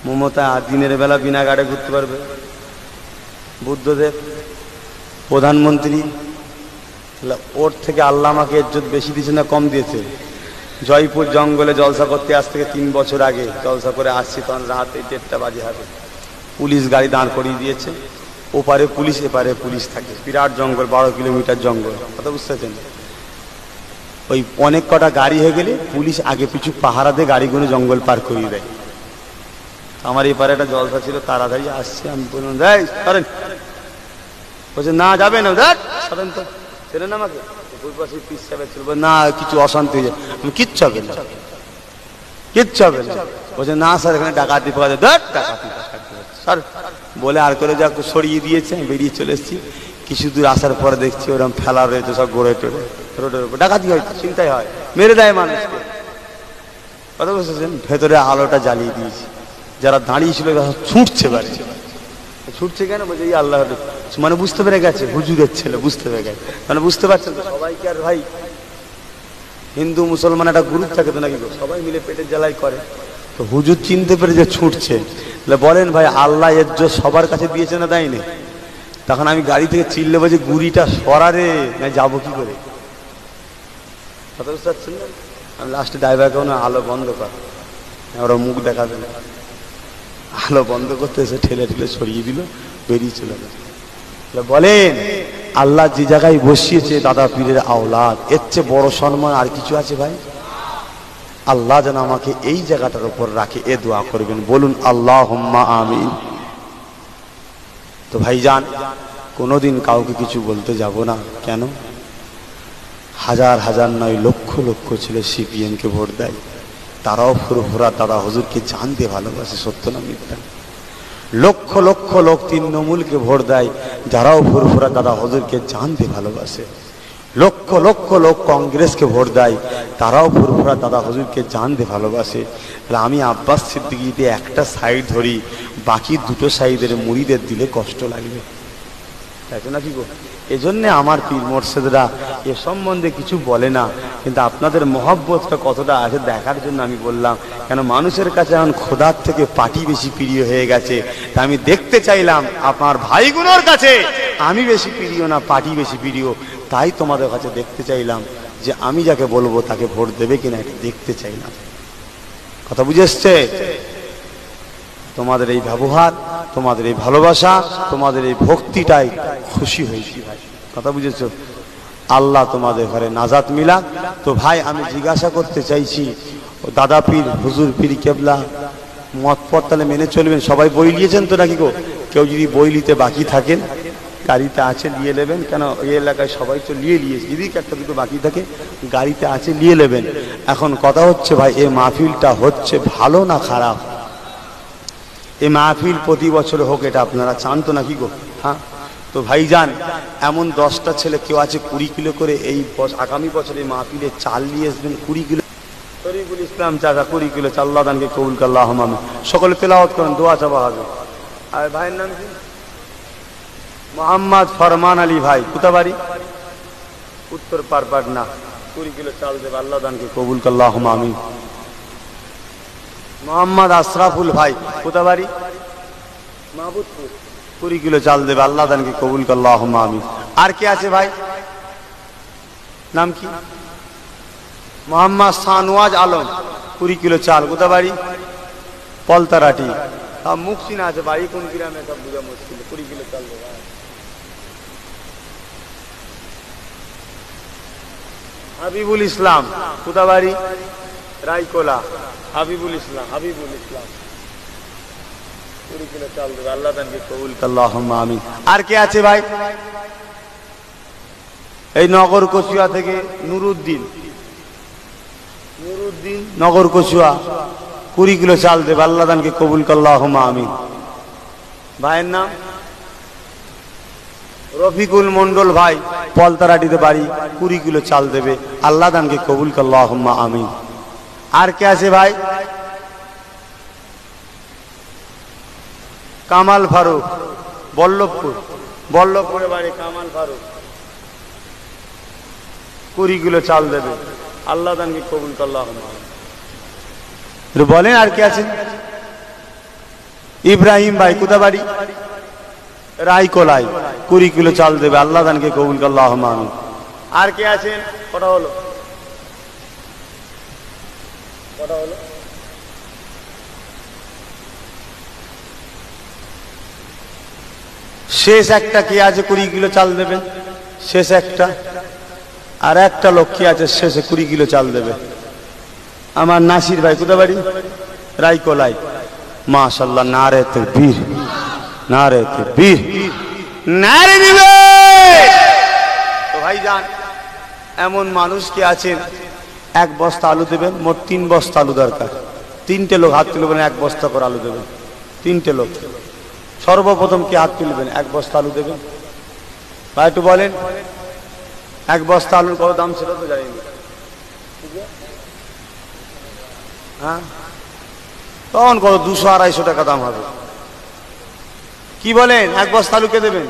[SPEAKER 1] মমতা দিনের বেলা বিনা গার্ডে ঘুরতে পারবে? বুদ্ধদেব প্রধানমন্ত্রী, ওর থেকে আল্লাহ আমাকে ইজ্জত বেশি দিয়েছে না কম দিয়েছে? জয়পুর জঙ্গলে জলসা করতে আজ থেকে 3 বছর আগে জলসা করে আসছি, তখন রাতে 1:30 বাজে হবে। পুলিশ গাড়ি দাঁড় করিয়ে দিয়েছে, ওপারে পুলিশ এপারে পুলিশ থাকে, বিরাট জঙ্গল, 12 কিলোমিটার জঙ্গল, কথা বুঝতে পারছেন? ওই অনেক কটা গাড়ি হয়ে গেলে পুলিশ আগে পিছু পাহারা দিয়ে গাড়িগুলো জঙ্গল পার করিয়ে দেয়। আমার এপারে একটা জলসা ছিল, তাড়াতাড়ি আসছে, আমি বললাম দেয় সরেন, বলছে না যাবে না, সরেন তো, ছেড়েন আমাকে। না কিছু অশান্তি হয়ে যায়, কিচ্ছু হবে না, কিচ্ছু হবে না। বলছে না স্যার এখানে ডাকাতি পাওয়া যায়, ডাকাতি স্যার বলে আর করে যা সরিয়ে দিয়েছে, বেরিয়ে চলে এসেছি। কিছু দূর আসার পরে দেখছি ওরকম ফেলা রয়েছে সব গড়ে টোড়ে, রোডের উপর ডাকাতি হয়, চিন্তাই হয়, মেরে দেয় মানুষকে, কথা বুঝতেছেন? ভেতরে আলোটা জ্বালিয়ে দিয়েছি, যারা দাঁড়িয়ে ছিল ছুটছে বাড়ি, ছুটছে কেন? বলছে এই আল্লাহ, মানে বুঝতে পেরে গেছে হুজুরের ছেলে, বুঝতে পেরে গেছে, মানে বুঝতে পারছেন তো? সবাইকে আর ভাই হিন্দু মুসলমান একটা গ্রুপ থাকে তো নাকি গো, সবাই মিলে পেটের জ্বালাই করে। তো হুজুর চিনতে পেরে যে ছুটছে, বলেন ভাই আল্লাহ এর জন্য সবার কাছে দিয়েছে না দেয়নি? তখন আমি গাড়ি থেকে চিল্লে বলছি গুড়িটা সরারে, না যাবো কি করে? কথা বুঝতে পারছেন না? আমি লাস্টে ড্রাইভারকে আলো বন্ধ কর, ওরা মুখ দেখাবে না, আলো বন্ধ করতে এসে ঠেলে ঠেলে সরিয়ে দিল, বেরিয়ে চলে গেল। বলেন আল্লাহ যে জায়গায় বসিয়েছে দাদা পীরের আওলাদ, এর চেয়ে বড় সম্মান আর কিছু আছে ভাই? আল্লাহ যেন আমাকে এই জায়গাটার উপর রাখে, এ দোয়া করবেন, বলুন আল্লাহুম্মা আমিন। তো ভাইজান কোনোদিন কাউকে কিছু বলতে যাব না, কেন? হাজার হাজার নয় লক্ষ লক্ষ ছেলে সিপিএমকে ভোট দেয়, তারাও ফুরফুরা দাদা হুজুরকে জানতে ভালোবাসে, সত্য না মিথ্যা? লক্ষ লক্ষ লোক তৃণমূলকে ভোট দেয়, যারাও ফুরফুরা দাদা হুজুরকে জানতে ভালোবাসে। লক্ষ লক্ষ লোক কংগ্রেসকে ভোট দেয়, তারাও ফুরফুরা দাদা হুজুরকে জানতে ভালোবাসে। তাহলে আমি আব্বাস সিদ্দিকীতে একটা সাইড ধরি, বাকি দুটো সাইডের মুড়িদের দিলে কষ্ট লাগবে, তাই তো নাকি গো? এজন্যে আমার পীর মোর্শেদরা এ সম্বন্ধে কিছু বলে না, কিন্তু আপনাদের মহব্বতটা কতটা আছে দেখার জন্য আমি বললাম। কেন মানুষের কাছে এখন খোদার থেকে পার্টি বেশি প্রিয় হয়ে গেছে, তা আমি দেখতে চাইলাম আপনার ভাইগুলোর কাছে আমি বেশি প্রিয় না পার্টি বেশি প্রিয়, তাই তোমাদের কাছে দেখতে চাইলাম যে আমি যাকে বলবো তাকে ভোট দেবে কিনা, এটা দেখতে চাইলাম। কথা বুঝে এসছে? তোমাদের এই ব্যবহার, তোমাদের এই ভালোবাসা, তোমাদের এই ভক্তিটাই খুশি হয়েছি ভাই। কথা বুঝেছো? আল্লাহ তোমাদের ঘরে নাজাত মিলা। তো ভাই আমি জিজ্ঞাসা করতে চাইছি, দাদা পীর হুজুর পীর কেবলা মত পথ তাহলে মেনে চলবেন? সবাই বই নিয়েছেন তো নাকি গো? কেউ যদি বই নিতে বাকি থাকেন গাড়িতে আছে নিয়ে নেবেন, কেন এই এলাকায় সবাই তো নিয়েছে, যদি একটা দুটো বাকি থাকে গাড়িতে আছে নিয়ে নেবেন। এখন কথা হচ্ছে ভাই এই মাহফিলটা হচ্ছে ভালো না খারাপ? এই মাহফিল প্রতি বছর হোক, এটা আপনারা চান তো নাকি গো? হ্যাঁ। তো ভাইজান এমন 10টা ছেলে কেউ আছে 20 কিলো করে এই আগামী বছরে মাহফিলে চাল নিয়ে আসবেন, 20 কিলো। শরীফুল ইসলাম চাচা 20 কিলো চাল, আল্লাহ দানকে কবুল করে, আল্লাহুম্মা আমিন। সকলে তেলাওয়াত করেন, দোয়া চাওয়া হবে। আর ভাইয়ের নাম কি? মোহাম্মদ ফরমান আলী ভাই, কোথা বাড়ি? উত্তর পারপাটনা। 20 কিলো চাল দেবে, আল্লাহ দানকে কবুল করে, আল্লাহুম্মা আমিন। মোহাম্মদ আশরাফুল ভাই, কোথা বাড়ি? মাহবুবপুর। 20 কিলো চাল দেবে, আল্লাহ দানকে কবুল করে, আল্লাহুম্মা আমিন। আর কে আছে ভাই? নাম কি? মোহাম্মদ সানওয়াজ আলম, 20 কিলো চাল, কোথা বাড়ি? পলতারাটি। মুখ চিনা আছে, বাড়ি কোন গ্রামে সব বুঝা মুশকিল। 20 কিলো চাল দেবে। হাবিবুল ইসলাম, কোথা বাড়ি? রায়কোলা। হাবিবুল ইসলাম, 20 কিলো চাল দেবে, আল্লাহ তাআলা কবুল করে, আল্লাহুম্মা আমিন। আর কে আছে ভাই? এই নগর কচুয়া থেকে নুরুদ্দিন, নগর কচুয়া, 20 কিলো চাল দেবে, আল্লাহ তাআলা কবুল করে, আল্লাহুম্মা আমিন। ভাইয়ের নাম রফিকুল মন্ডল ভাই, পলতারাটিতে বাড়ি, 20 কিলো চাল দেবে, আল্লাহ তাআলা কবুল করে, আল্লাহুম্মা আমিন। আর কে আছে ভাই? কামাল ফারুক, বল্লভপুরে বাড়ি, কামাল ফারুক, 20 কিলো চাল দেবে, আল্লাহ তাআলা কবুল করে, আল্লাহুম্মা আমিন। বলেন আর কে আছে? ইব্রাহিম ভাই, কোথা বাড়ি? রায়কোলাই, 20 কিলো চাল দেবে, আল্লাহ তাআলা কবুল করে, আল্লাহুম্মা আমিন। আর কে আছেন? কটা হলো? শেষ একটা কে আছে 20 কিলো চাল দেবে? শেষ একটা। আর একটা লোক কি আছে শেষে 20 কিলো চাল দেবে? আমার নাসির ভাই, কোথা বাড়ি? রায়কোলাই। মাশাআল্লাহ, নারে তাকবীর, নারে তাকবীর, নারে দিবে। তো ভাইজান এমন মানুষ কি আছেন 1 বস্তা আলু দেবেন, মোট 3 বস্তা আলু দরকার। 3টে লোক হাত তুলবেন, 1 বস্তা করে আলু দেবেন। 3টে লোক সর্বপ্রথম কি হাত তুলবেন? 1 বস্তা আলু দেবেন। ভাই একটু বলেন 1 বস্তা আলুর কত দাম ছিল তো জানি না, হ্যাঁ তখন কত 200-250 টাকা দাম হবে। কি বলেন? 1 বস্তা আলু কে দেবেন?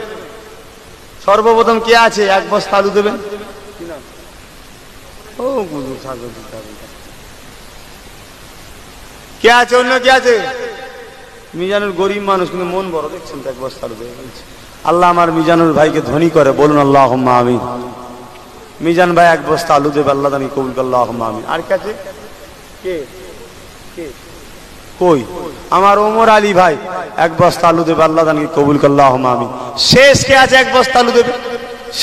[SPEAKER 1] সর্বপ্রথম কে আছে 1 বস্তা আলু দেবেন? ও গুরু সাগর দিতে হবে। কে আছে অন্য কে আছে? মিজানুর গরিব মানুষ কিন্তু মন বড়, দেখছেন তো এক বস্তা আলু দেবে বলছে। আল্লাহ আমার মিজানুর ভাইকে ধনী করে, বলুন আল্লাহুম্মা আমিন। মিজান ভাই এক বস্তা আলু দেবে, আল্লাহ জানি কবুল করে, আল্লাহুম্মা আমিন। আর কে আছে? কে কে কই? আমার ওমর আলী ভাই এক বস্তা আলু দেবে, আল্লাহ জানি কবুল করে, আল্লাহুম্মা আমিন। শেষ কে আছে এক বস্তা আলু দেবে?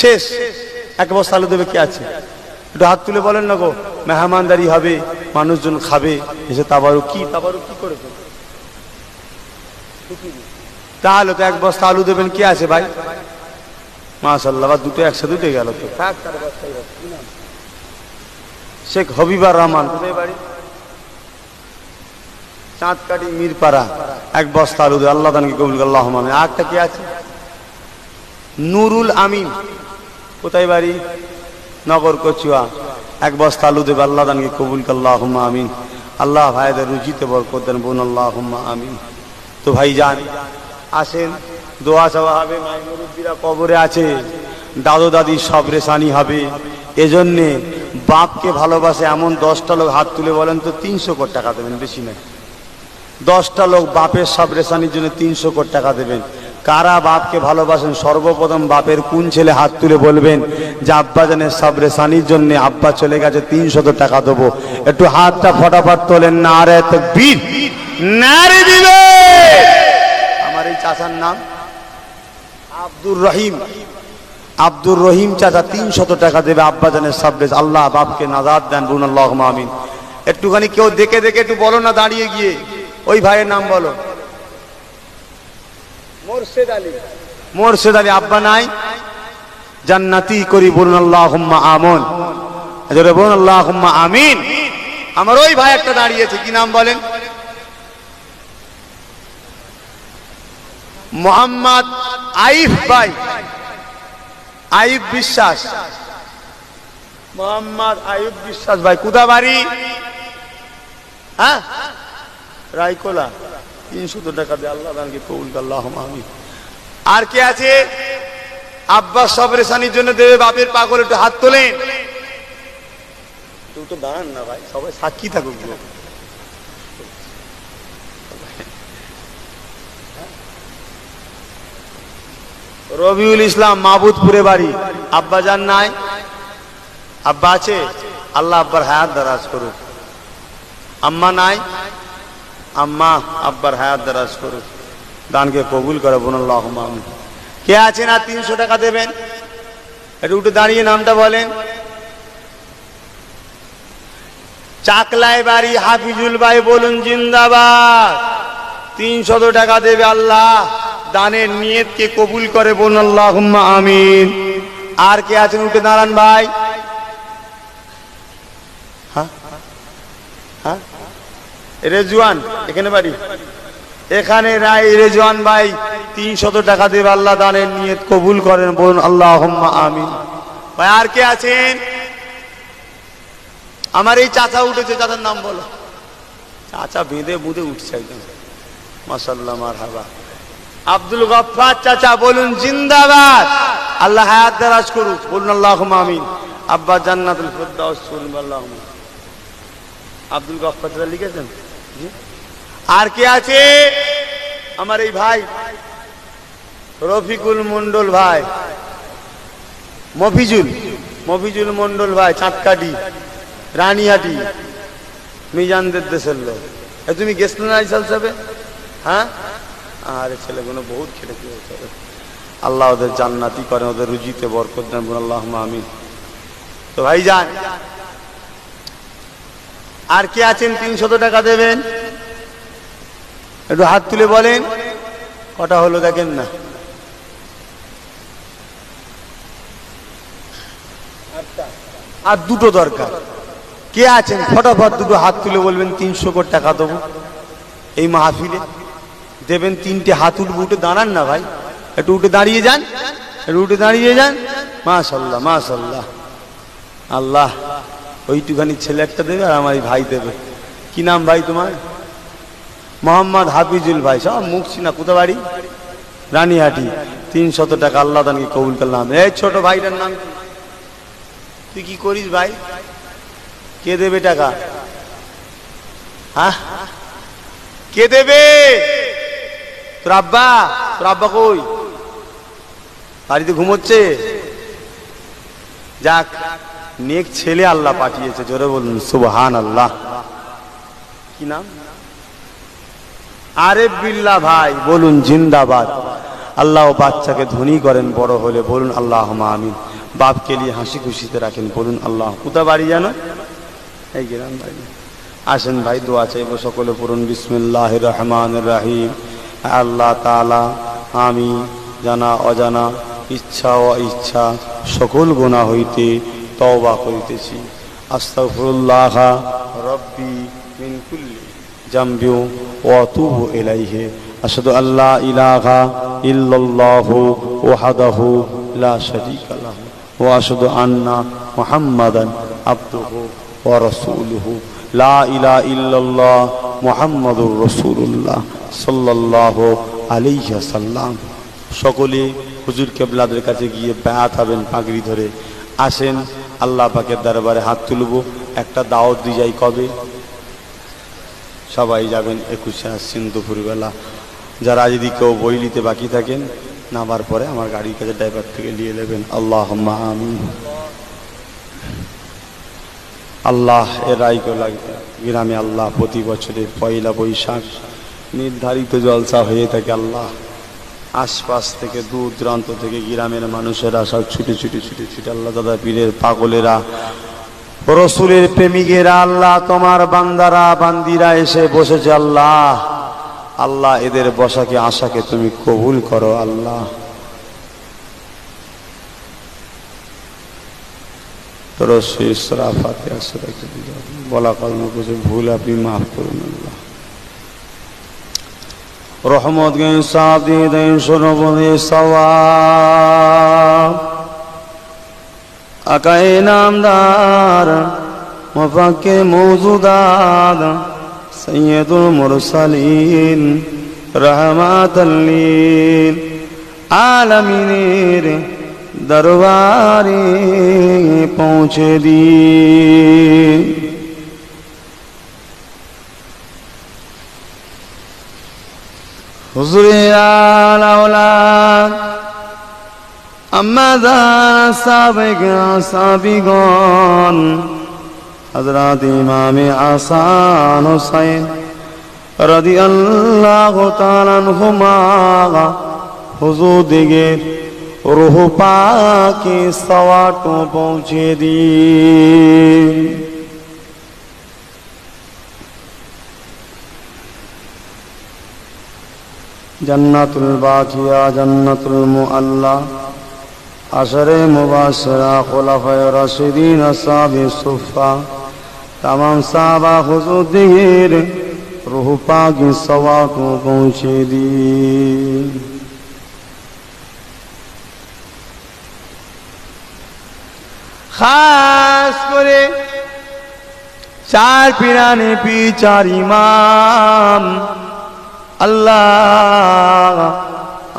[SPEAKER 1] শেষ এক বস্তা আলু দেবে কে আছে? একটু হাত তুলে বলেন না গো। মেহমানদারি হবে, মানুষজন খাবে, এসে তাবারুক কি করেছে? তাহলে তো এক বস্তা আলু দেবেন, কে আছে ভাই? মাশাআল্লাহ, দুটো একসাথে উঠে গেল তো। শেখ হবিবার রহমান, কোথায় বাড়ি? চাঁদকাটি মিরপাড়া, এক বস্তা আলু দেবে, আল্লাহ তাআলা কবুল করে, আল্লাহুম্মা আমিন। আরেকটা কে আছে? নুরুল আমিন, কোথায় বাড়ি? নগর কচুয়া, এক বস্তা আলু দেবে, আল্লাহ তাআলা কবুল করে, আল্লাহুম্মা আমিন। আল্লাহ ভাইদের রুজিতে বরকত দেন, বলুন আল্লাহুম্মা আমিন। তো ভাই যান, আসেন, দোয়া চাওয়া হবে। মাই মুরব্বীরা কবরে আছে, দাদু দাদি সব রেশানি হবে। এজন্যে বাপকে ভালোবাসে এমন 10টা লোক হাত তুলে বলেন তো 300 কোটি টাকা দেবেন, বেশি নয়। 10টা লোক বাপের সব রেশানির জন্য 300 কোটি টাকা দেবেন। কারা বাপকে ভালোবাসেন? সর্বপ্রথম বাপের কোন ছেলে হাত তুলে বলবেন যে আব্বা জানের সব রেশানির জন্য আব্বা চলে গেছে, 300 টাকা দেবো। একটু হাতটা ফটাফট তোলেন, নারে তাকবীর, নারে দিবে। আমার এই চাচার নাম আব্দুর রহিম, আব্দুর রহিম চাচা 300 টাকা দেবে আব্বা জানের সব রেশ। আল্লাহ বাপকে নাজাত দেন, বলুন আল্লাহুম্মা আমিন। একটুখানি কেউ দেখে দেখে একটু বলো না, দাঁড়িয়ে গিয়ে ওই ভাইয়ের নাম বলো। মোরশেদ আলী, মোরশেদ আলী আব্বা নাই, জান্নাতি করি, বলুন আল্লাহুম্মা আমিন। জোরে বলুন আল্লাহুম্মা আমিন। আমার ওই ভাই একটা দাঁড়িয়েছে, কি নাম বলেন? মোহাম্মদ আইফ ভাই, আইফ বিশ্বাস, মোহাম্মদ আইফ বিশ্বাস ভাই, কোথা বাড়ি? হ্যাঁ, রায়কোলা, 300 টাকা দিয়ে, আল্লাহ তাআলা কবুল করে, আল্লাহুম্মা আমিন। আর কে আছে? আব্বা সব রেশানির জন্য দেবে, বাপের পাগল, একটু হাত তোলেন। তুই তো দাঁড়ান না ভাই, সবাই সাক্ষী থাকুক। রবিউল ইসলাম, মাহবুদপুরে বাড়ি, আব্বা জান নাই, আব্বা আছে, আল্লাহ আব্বার হায়াত দারাজ করুক। আম্মা নাই, আম্মা আব্বার হায়াত দারাজ করুক, দানকে কবুল করে, বলুন আল্লাহুম্মা আমিন। কে আছে না 300 টাকা দেবেন? একটু উঠে দাঁড়িয়ে নামটা বলেন। চাকলায় বাড়ি হাফিজুল ভাই, বলুন জিন্দাবাদ। 300 টাকা দেবে, আল্লাহ দানের নিয়তকে কবুল করে, বলুন আল্লাহুম্মা আমিন। আর কে আছেন? উঠে দাঁড়ান ভাই। হ্যাঁ হ্যাঁ, রেজওয়ান, এখানে বাড়ি, এখানে রাই রেজওয়ান ভাই 300 টাকা দেবে, আল্লাহ দানের নিয়ত কবুল করেন, বলুন আল্লাহুম্মা আমিন। ভাই আর কে আছেন? আমার এই চাচা উঠেছে, চাচার নাম বলো। চাচা বেঁধে বুঁধে উঠছে একদম, মাশাআল্লাহ, মারহাবা। আব্দুল গফফার চাচা, বলুন জিন্দাবাদ, আল্লাহ হায়াত দারাজ করুক, বলুন আল্লাহুম্মা আমিন। আব্বা জান্নাতুল ফিরদাউস, বলুন আল্লাহুম্মা। আব্দুল গফফার চাচা লিখেছেন। আর কে আছে? আমার এই ভাই রফিকুল মন্ডল ভাই, মফিজুল মন্ডল ভাই, চাঁদকাটি রানীহাটি, মিজানদের দেশের লোক। তুমি গেছিলে না আইসাল সাহেবে? হ্যাঁ, আরে ছেলেগুলো বহুত খেটেছে, আল্লাহ ওদের জান্নাতি করেন, ওদের রুজিতে বরকত দেন, বলুন আল্লাহুম্মা আমিন। তো ভাই যান, আর কে আছেন 300 টাকা দেবেন? একটু হাত তুলে বলেন, কটা হলো দেখেন না। আর দুটো দরকার। কে আছেন ফটাফট দুটো হাত তুলে বলবেন 300 কোটি টাকা দেবো এই মাহফিলে দেবেন। 3টে হাত উঠবে, উঠে দাঁড়ান না ভাই, একটু উঠে দাঁড়িয়ে যান, একটু উঠে দাঁড়িয়ে যান। মাশাআল্লাহ মাশাআল্লাহ, আল্লাহ ওইটুখানি ছেলে একটা দেবে আর আমার ভাই দেবে। কি নাম ভাই তোমার? মোহাম্মদ হাফিজুল ভাই, সব মুখ চিনা, কোথা বাড়ি? রানীহাটি। 300 টাকা, আল্লাহ তাআলা কবুল করলাম। এই ছোট ভাইটার নাম কি? তুই কি করিস ভাই? কে দেবে টাকা? হ্যাঁ, কে দেবে? তোর আব্বা? তোর আব্বা কই? বাড়িতে ঘুমোচ্ছে? যাক, নেক ছেলে আল্লাহ পাঠিয়েছে, জোরে বলুন সুবহানাল্লাহ। কি নাম? আরেফ বিল্লাহ ভাই, বলুন জিন্দাবাদ। আল্লাহ বাচ্চাকে ধনী করেন বড় হলে, বলুন আল্লাহুম্মা আমিন। বাপকে নিয়ে হাসি খুশিতে রাখেন, বলুন আল্লাহ। কোথা বাড়ি জানো? এই গ্রাম বাড়ি। আসেন ভাই, দোয়া চাইবো সকলে, পড়ুন বিসমিল্লাহির রহমানির রহিম। আল্লাহ তাআলা, আমি জানা অজানা, ইচ্ছা ও ইচ্ছা সকল গুনাহ হইতে তওবা করিতেছি। আস্তাগফিরুল্লাহ রব্বি মিন কুল্লি জামবি ওয়া আতুবু ইলাইহি। আশহাদু আল্লা ইলাহা ইল্লাল্লাহু ওয়াহদাহু লা শারীকা লাহু ওয়া আশহাদু আন্না মুহাম্মাদান আবদুহু ওয়া রাসূলুহু। লা ইলাহা ইল্লাল্লাহ মুহাম্মাদুর রাসূলুল্লাহ সাল্লাল্লাহু আলাইহি ওয়াসাল্লাম। সকলে হুজুর কেবলাদের কাছে গিয়ে বায়াত হবেন পাগড়ি ধরে। আসেন আল্লাহ পাকের দরবারে হাত তুলব। একটা দাওয়াত দিয়ে যাই, কবে? সবাই যাবেন 21-এ আসছেন দুপুরবেলা। যারা যদি কেউ বই নিতে বাকি থাকেন, নামার পরে আমার গাড়ির কাছে ড্রাইভার থেকে নিয়ে নেবেন। আল্লাহুম্মা আমিন। আল্লাহ এর রায়কে লাগবে গ্রামে আল্লাহ প্রতি বছরের পয়লা বৈশাখ নির্ধারিত জলসা হয়ে থাকে। আল্লাহ আশপাশ থেকে দূর দূরান্ত থেকে গ্রামের মানুষেরা সব ছুটে ছুটে ছুটে ছুটে আল্লাহ দাদা পীরের পাগলেরা, রসুলের প্রেমিকেরা, আল্লাহ তোমার বান্দারা বান্দিরা এসে বসেছে। আল্লাহ আল্লাহ এদের বসাকে আশাকে তুমি কবুল করো। আল্লাহ তোর ফাতিহা সূরা বলা কর্ম কিছু ভুল আপনি মাফ করুন। আল্লাহ রহমত গে সাদি দেন সরবনে সওয়াব আকায়ে নামদার মুফাক্কে মওজুদাত সৈয়দুল মুরসালিন রহমাতাল লিল আলামিনের দরবারে পৌঁছে দিন। হুজুরে আলাউলাদ আম্মাদান সাবিগণ হযরত ইমামে হাসান হুসাইন রাদিয়াল্লাহু তাআলা আনহুমা হুজুর দিকে রূহ পাকে সওয়াত পৌঁছে দিন। জান্নাতুল বাকিয়া জান্নাতুল মুআল্লা আশরে মুবাশশিরা খুলাফায়ে রাশিদিন আসহাবে সুফা तमाम साहबा हुजूर दिएर रूह पाक सवाब पहुँचे दी। खास करे चार पीराने पी चार इमाम আল্লাহ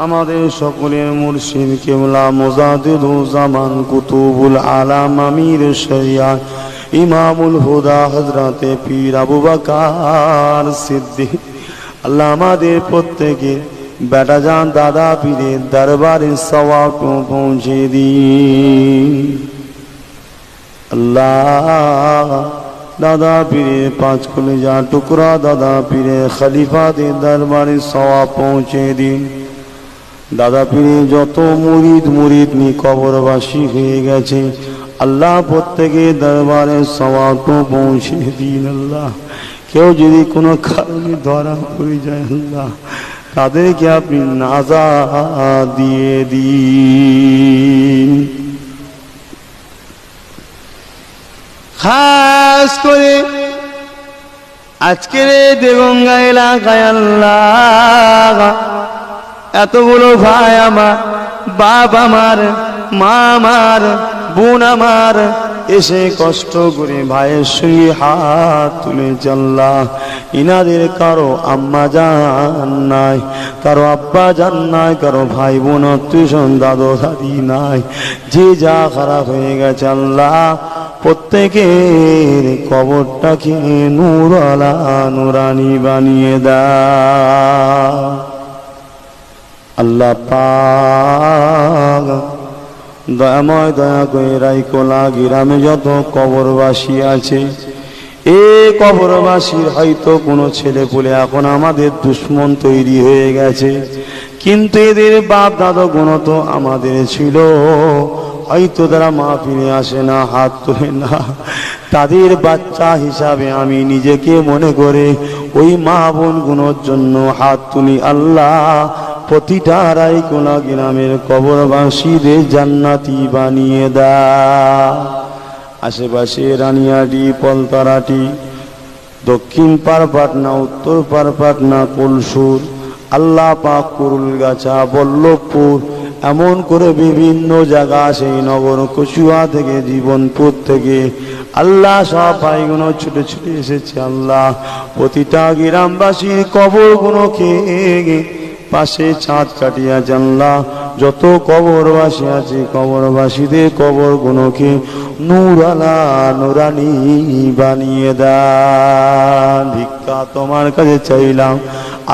[SPEAKER 1] আমাদের সকলের মুর্শিদ কিবলা মুজাদ্দিদুল জামান কুতুবুল আলাম আমির শরিয়াত ইমামুল হুদা হযরতে পীর আবু বকর সিদ্দিক আল্লাহ আমাদের প্রত্যেকে বেটা জান দাদা পীরের দরবারে সওয়াব পৌঁছে দিন। আল্লাহ दादा पीरे पांच कलेजा टुकड़ा दादा पीरे खलीफा दे दरबारे सवाब पहुँचे दिन। दादा पीरे যত মুরিদ মুরিদনি কবরবাসী হয়ে গেছে আল্লাহ প্রত্যেকের দরবারে সওয়াব পৌঁছে দিন। আল্লাহ কেউ যদি কোনো কারণে ধরা পড়ে যায় আল্লাহ তাদেরকে আপনি নাজাত দিয়ে দিন। খাস করে আজকের দেগঙ্গা এলাকায় আল্লাহ এতগুলো ভাই আমার, বাপ আমার, মা আমার, বোন আমার এসে কষ্ট করে ভাইয়ের সঙ্গে হাত তুলে আল্লাহ ইনাদের কারো আম্মা জান নাই, কারো আব্বা জান নাই, কারো ভাই বোন আত্মীয় দাদু দাদি নাই, যে যা খারাপ হয়ে গেছে আল্লাহ প্রত্যেকের কবরটাকে নূরালা নুরানি বানিয়ে দাও আল্লাহ পাক। দয়াময় দয়া করে রাইকোলা গ্রামে যত কবরবাসী আছে, এ কবরবাসীর হয়তো কোনো ছেলে পুলে এখন আমাদের দুশ্মন তৈরি হয়ে গেছে, কিন্তু এদের বাপ দাদা গুণ তো আমাদের ছিল, হয়তো তারা মাহফিলে আসে না, হাত তোলে না, তাদের বাচ্চা হিসাবে আমি নিজেকে মনে করে ওই মা বোন গুণের জন্য হাত তুলি। আল্লাহ প্রতিটা রাইকোলা গ্রামের কবরবাসীদের জান্নাতি বানিয়ে দাও। আশেপাশে রানিয়াটি, পলতারাটি, দক্ষিণ পারপাটনা, উত্তর পারপাটনা, কলসুর, আল্লাহ পাক কুরুলগাছা, বল্লভপুর, এমন করে বিভিন্ন জায়গা, সেই নগর কচুয়া থেকে, জীবনপুর থেকে আল্লাহ সব ভাইগুলো ছুটে ছুটে এসেছে। আল্লাহ প্রতিটা গ্রামবাসীর কবরগুলোকে পাশে চাঁদ কাটিয়া জানলা যত কবরবাসী আছে, কবরবাসীদের কবরগুলোকে নূরালা নুরানি বানিয়ে দাও। ভিক্ষা তোমার কাছে চাইলাম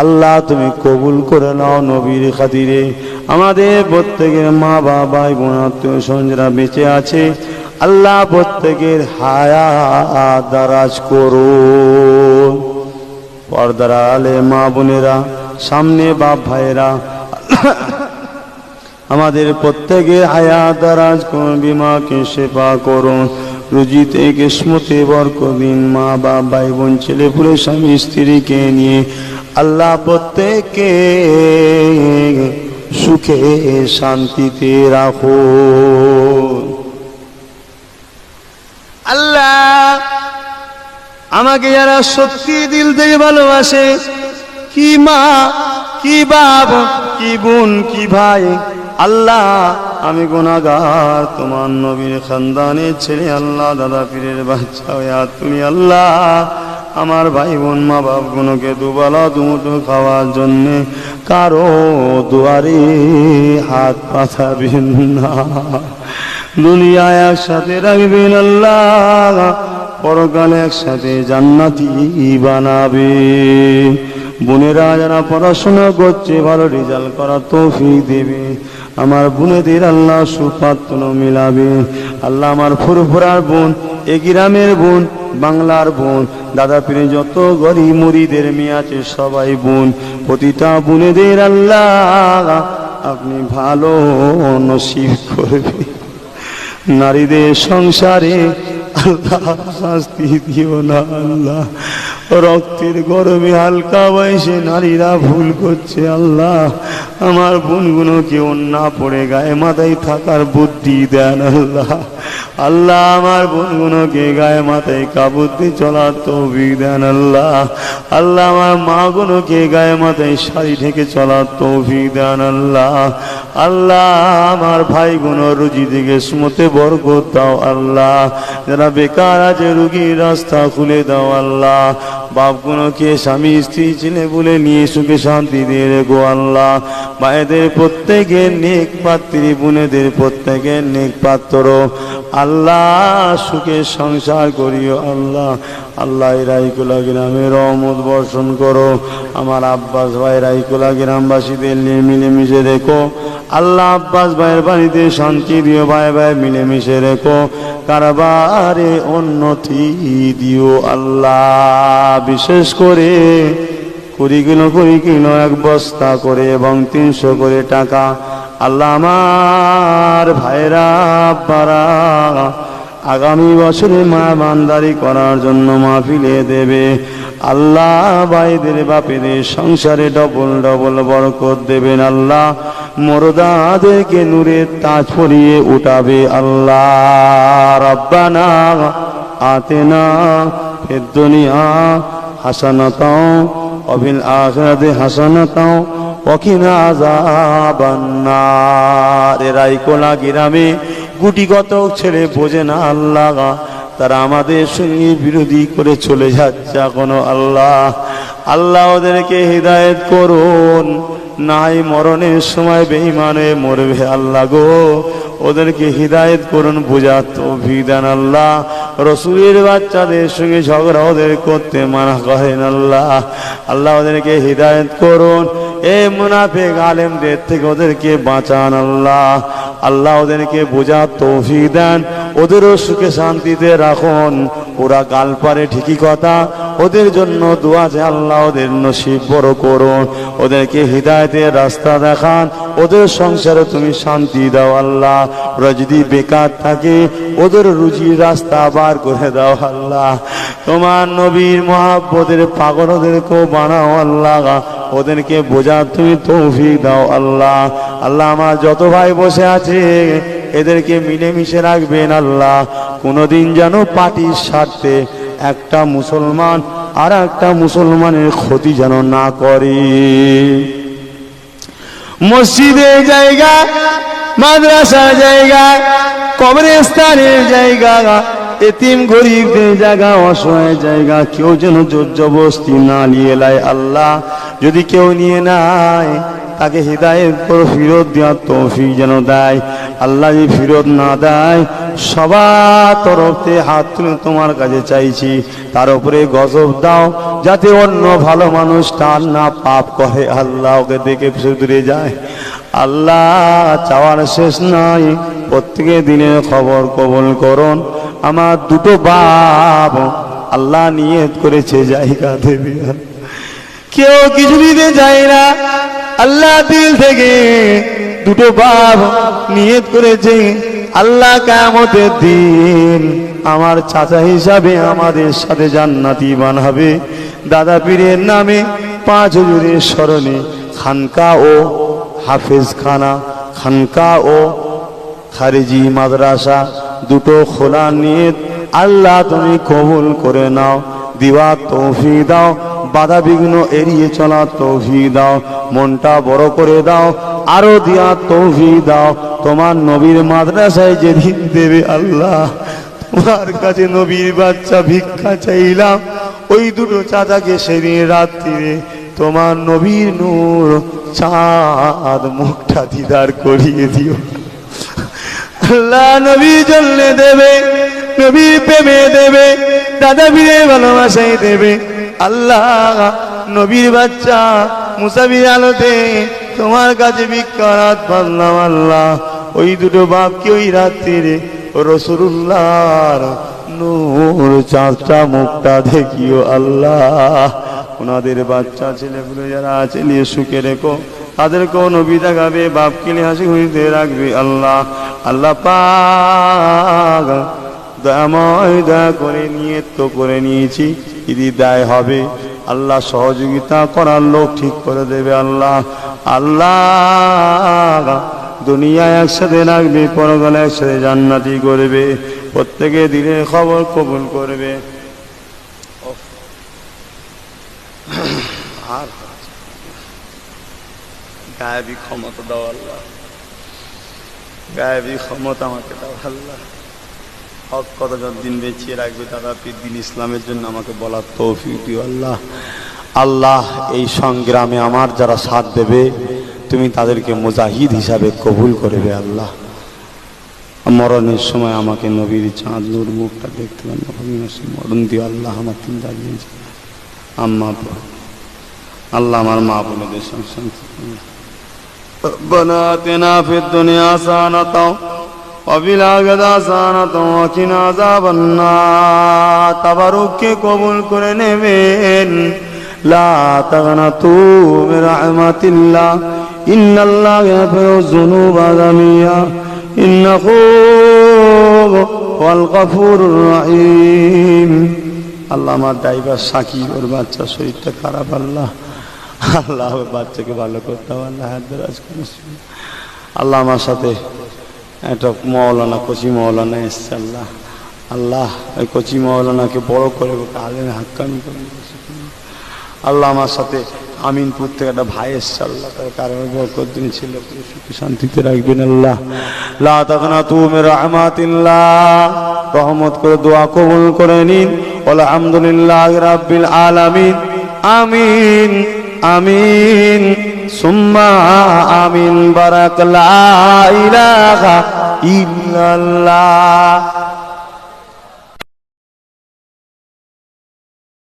[SPEAKER 1] আল্লাহ, তুমি কবুল করে নাও নবীর খাতিরে। আমাদের প্রত্যেকের মা বাবা, ভাই বোন, আত্মীয় স্বজন যারা বেঁচে আছে, আল্লাহ প্রত্যেকের হায়াত দারাজ করুন। পর্দার আলে মা বোনেরা, সামনে বাপ ভাইয়েরা, আমাদের প্রত্যেকের হায়াত দারাজ করুন, বিমাকে সেবা করুন, রুজিতে কিসমতে বরকত দিন। মা বাপ, ভাই বোন, ছেলে পুলে, স্বামী স্ত্রীকে নিয়ে আল্লাহ প্রত্যেককে সুখে শান্তিতে রাখো। আল্লাহ আমাকে যারা সত্যি দিল থেকে ভালোবাসে, কি মা, কি বাপ, কি বোন, কি ভাই, আল্লাহ আমি গুনাহগার, তোমার নবীর খানদানের ছেলে, আল্লাহ দাদা পীরের বাচ্চা হয়ে তুমি আল্লাহ আমার ভাই বোন মা বাপ গুলোকে দুবেলা দুমুঠো খাওয়ার জন্যে কারো দুয়ারে হাত পাতাবেন না। দুনিয়ায় একসাথে রাখবেন আল্লাহ, পরকালে একসাথে জান্নাতি বানাবে। বোনেরা যারা পড়াশোনা করছে ভালো রেজাল্ট করার তৌফিক দেবে। আমার বোনেদের আল্লাহ সুপাত্র মিলাবে। আল্লাহ আমার ফুরফুরার বোন, এ গ্রামের বোন, বাংলার বোন, দাদা পীরে যত গরিব মুরিদের মেয়ে আছে সবাই বোন, প্রতিটা বোনেদের আল্লাহ আপনি ভালো নসিব করবে। নারীদের সংসারে আল্লাহ শাস্তি দিও না। আল্লাহ রক্তের গরমে হালকা বয়সে নারীরা ভুল করছে। আল্লাহ আমার বোনগুলোকে অন্যা পড়ে গায়ে মাথায় থাকার বুদ্ধি দেন। আল্লাহ আল্লাহ আমার বোনগুলোকে গায়ে মাথায় কাবুতে চলার তৌফিক দেন। আল্লাহ আল্লাহ আমার মাগুলোকে গায়ে মাথায় শাড়ি ঢেকে চলার তৌফিক দেন। আল্লাহ আল্লাহ আমার ভাইগুলো রুজি থেকে স্মতে বরকত দাও। আল্লাহ যারা বেকার আছে রুগীর রাস্তা খুলে দাও। আল্লাহ বাপগুলোকে স্বামী স্ত্রী ছেলে বলে নিয়ে সুখে শান্তি দিয়ে রেখো। আল্লাহ মায়েদের প্রত্যেকের নেক পাত্রী, বোনেদের প্রত্যেকের নেক পাত্র আল্লাহ সুখে সংসার করিও। আল্লাহ আল্লাহ রাইকুলা গ্রামে রহমত বর্ষণ করো। আমার আব্বাস ভাই রাইকুলা গ্রামবাসীদের নিয়ে মিলেমিশে রেখো। আল্লাহ আব্বাস ভাইয়ের বাড়িতে শান্তি দিও, ভাই ভাই মিলেমিশে রেখো। কারবারে উন্নতি দিও। আল্লাহ বিশেষ করে কুড়ি কিলো 1 বস্তা করে এবং 300 করে টাকা আল্লাহ আমার ভাইরা আব্বারা আগামী বছরে মা বান্দারি করার জন্য মাহফিলে দেবে। আল্লাহ ভাইদের বাপেদের সংসারে ডবল ডবল বরকত দেবেন। আল্লাহ মরদাদেরকে নূরের তাজ পরিয়ে উঠাবে। আল্লাহ রব্বানা আতেনা ফিদ দুনিয়া হাসানাতাও ওয়া ফিল আখিরাতি হাসানাতাও ওয়া কিনা আযাবান নার। রাইকোলা গ্রামে গুটিগত ছেলে বোঝে না আল্লাহ, তারা আমাদের সঙ্গে বিরোধী করে চলে যাচ্ছে এখনো। আল্লাহ আল্লাহ ওদেরকে হিদায়েত করুন। নাই মরণের সময় বেঈমানে মরবে আল্লাহ গো, ওদেরকে হিদায়েত করুন, বুঝার তৌফিক দেন আল্লাহ। রসুলের বাচ্চাদের সঙ্গে ঝগড়া ওদের করতে মানা করেন আল্লাহ। আল্লাহ ওদেরকে হিদায়েত করুন, এ মুনাফিক আলেমদের থেকে ওদেরকে বাঁচান আল্লাহ। আল্লাহ ওদেরকে বোঝার তৌফিক দেন, ওদেরও সুখে শান্তিতে রাখুন। ওরা গাল পারে ঠিকই কথা, ওদের জন্য দোয়া যে আল্লাহ ওদের নসিব বড় করুন, ওদেরকে হিদায়েতের রাস্তা দেখান, ওদের সংসারে তুমি শান্তি দাও আল্লাহ। ওরা যদি বেকার থাকে ওদের রুজির রাস্তা বার করে দাও আল্লাহ। তোমার নবীর মহাব্বতের পাগল ওদেরকেও বানাও আল্লাহ, ওদেরকে বোঝার তুমি তৌফিক দাও আল্লাহ। আল্লাহ আমার যত ভাই বসে আছে এদেরকে মিলেমিশে রাখবেন আল্লাহ। কোনোদিন যেন পার্টির স্বার্থে একটা মুসলমান আর একটা মুসলমানের ক্ষতি যেন না করে। মসজিদের জায়গা, মাদ্রাসার জায়গা, কবরস্থানের জায়গা, এতিম গরিবদের জায়গা, অসহায় জায়গা কেউ যেন জোর জবরদস্তি না নিয়ে নেয় আল্লাহ। যদি কেউ নিয়ে নেয় তাকে হিদায়েত করে ফিরত দেওয়ার তৌফিক যেন দেয় আল্লাহ। যদি ফিরত না দেয় সবার তরফে হাত তুলে তোমার কাছে চাইছি, তার উপরে গজব দাও যাতে অন্য ভালো মানুষ তার না পাপ করে আল্লাহ, ওকে দেখে দূরে যায় আল্লাহ। চাওয়ার শেষ নাই, প্রত্যেকের দিনের খবর কবুল করুন। আমার দুটো বাপ আল্লাহ নিয়ত করেছে জায়গা দেবে, কেউ কিছু দিতে যায় না আল্লাহ, দিল থেকে দুটো বাপ নিয়ত করেছে আল্লাহ কিয়ামতের দিন আমার চাচা হিসাবে আমাদের সাথে জান্নাতি বানাবে। দাদা পীরের নামে 5 হুজুরের স্মরণে খানকা ও হাফেজখানা, খানকা ও খারেজি মাদ্রাসা দুটো খোলা নিয়ত আল্লাহ তুমি কবুল করে নাও। দিওয়ার তৌফিক দাও, বাধা বিঘ্ন এড়িয়ে চলার তৌফিক দাও, মনটা বড় করে দাও, আরো দিয়ার তৌফিক দাও। তোমার নবীর মাদ্রাসায় যেদিন দেবে আল্লাহ, তোমার কাছে নবীর বাচ্চা ভিক্ষা চাইলাম, ওই দুটো চাচাকে সেদিন রাত্রিরে তোমার নবীর নূর চাঁদ মুখটা দিদার করিয়ে দিও আল্লাহ। নবীর জন্য দেবে, নবীর প্রেমে দেবে, দাদা বীরের ভালোবাসায় দেবে আল্লাহ। নবীর বাচ্চা মুসাফির আলোতে তোমার কাছে ভিক্ষারাত পারলাম আল্লাহ। ওই দুটো বাপকে ওই রাত্রিরে রাসূলুল্লাহর নূর চাঁদটা মুখটা দেখিও আল্লাহ। ওনাদের বাচ্চা ছেলেগুলো যারা আছে নিয়ে সুখে রেখো, তাদেরকেও নবী দেখাবে, বাপকে নিয়ে হাসি খুশিতে রাখবে আল্লাহ। আল্লাহ পাক দয়াময় দয়া করে নিয়ত তো করে নিয়েছি, যদি দায় হবে আল্লাহ সহযোগিতা করার লোক ঠিক করে দেবে আল্লাহ। আল্লাহ দুনিয়ায় একসাথে রাখবে, পরকালে একসাথে জান্নাতি করবে, প্রত্যেকে দিনের খবর কবুল করবে। আর গায়েবী ক্ষমতা দাও আল্লাহ, গায়েবী ক্ষমতা আমাকে দাও আল্লাহ। হক কথা যতদিন বেঁচিয়ে রাখবে দাদা পীর দিন ইসলামের জন্য আমাকে বলার তৌফিক দিও আল্লাহ। আল্লাহ এই সংগ্রামে আমার যারা সাথ দেবে তুমি তাদেরকে মুজাহিদ হিসাবে কবুল করবে আল্লাহ। মরণের সময় আমাকে নবীর চাঁদ নূর মুখটা দেখতে মরণ দিও আল্লাহ। আমার তিন দাঁড়িয়ে আম্মা আল্লাহ আমার মা বোনদের ربنا آتنا في الدنيا حسنة وفي الآخرة حسنة وقنا عذاب النار। তাবারুককে কবুল করে নেবেন। লা তাগনাতু মির রাহমাতিল্লাহ ইন্নাল্লাহা ইয়াগফিরু যুনুবা জামিআ ইন্নাহু হুয়াল গফুরুর রহিম। আল্লাহ আমার ড্রাইভার সাকিব ওর বাচ্চা শরীরটা খারাপ, আল্লাহ আল্লাহ বাচ্চাকে ভালো করতে হবে আল্লাহ। আল্লাহ আমার সাথে একটা মৌলানা কচি মৌলানা এসছে আল্লাহ, আল্লাহ ওই কচি মৌলানাকে বড় করে আলেমে হাক্কানি করে আল্লাহ। আমার সাথে আমিনপুর থেকে একটা ভাই এসছে আল্লাহ, তার কারণে বরকত দিন ছিল সুখে শান্তিতে রাখবেন আল্লাহ। লা তাগনাতু মির রাহমাতিল্লাহ, রহমত করে দোয়া কবুল করে নিন। আলহামদুলিল্লাহি রাব্বিল আলামিন। আমিন আমিন। সুম্মা আমিন বারাক লা ইলাহা ইল্লাল্লাহ।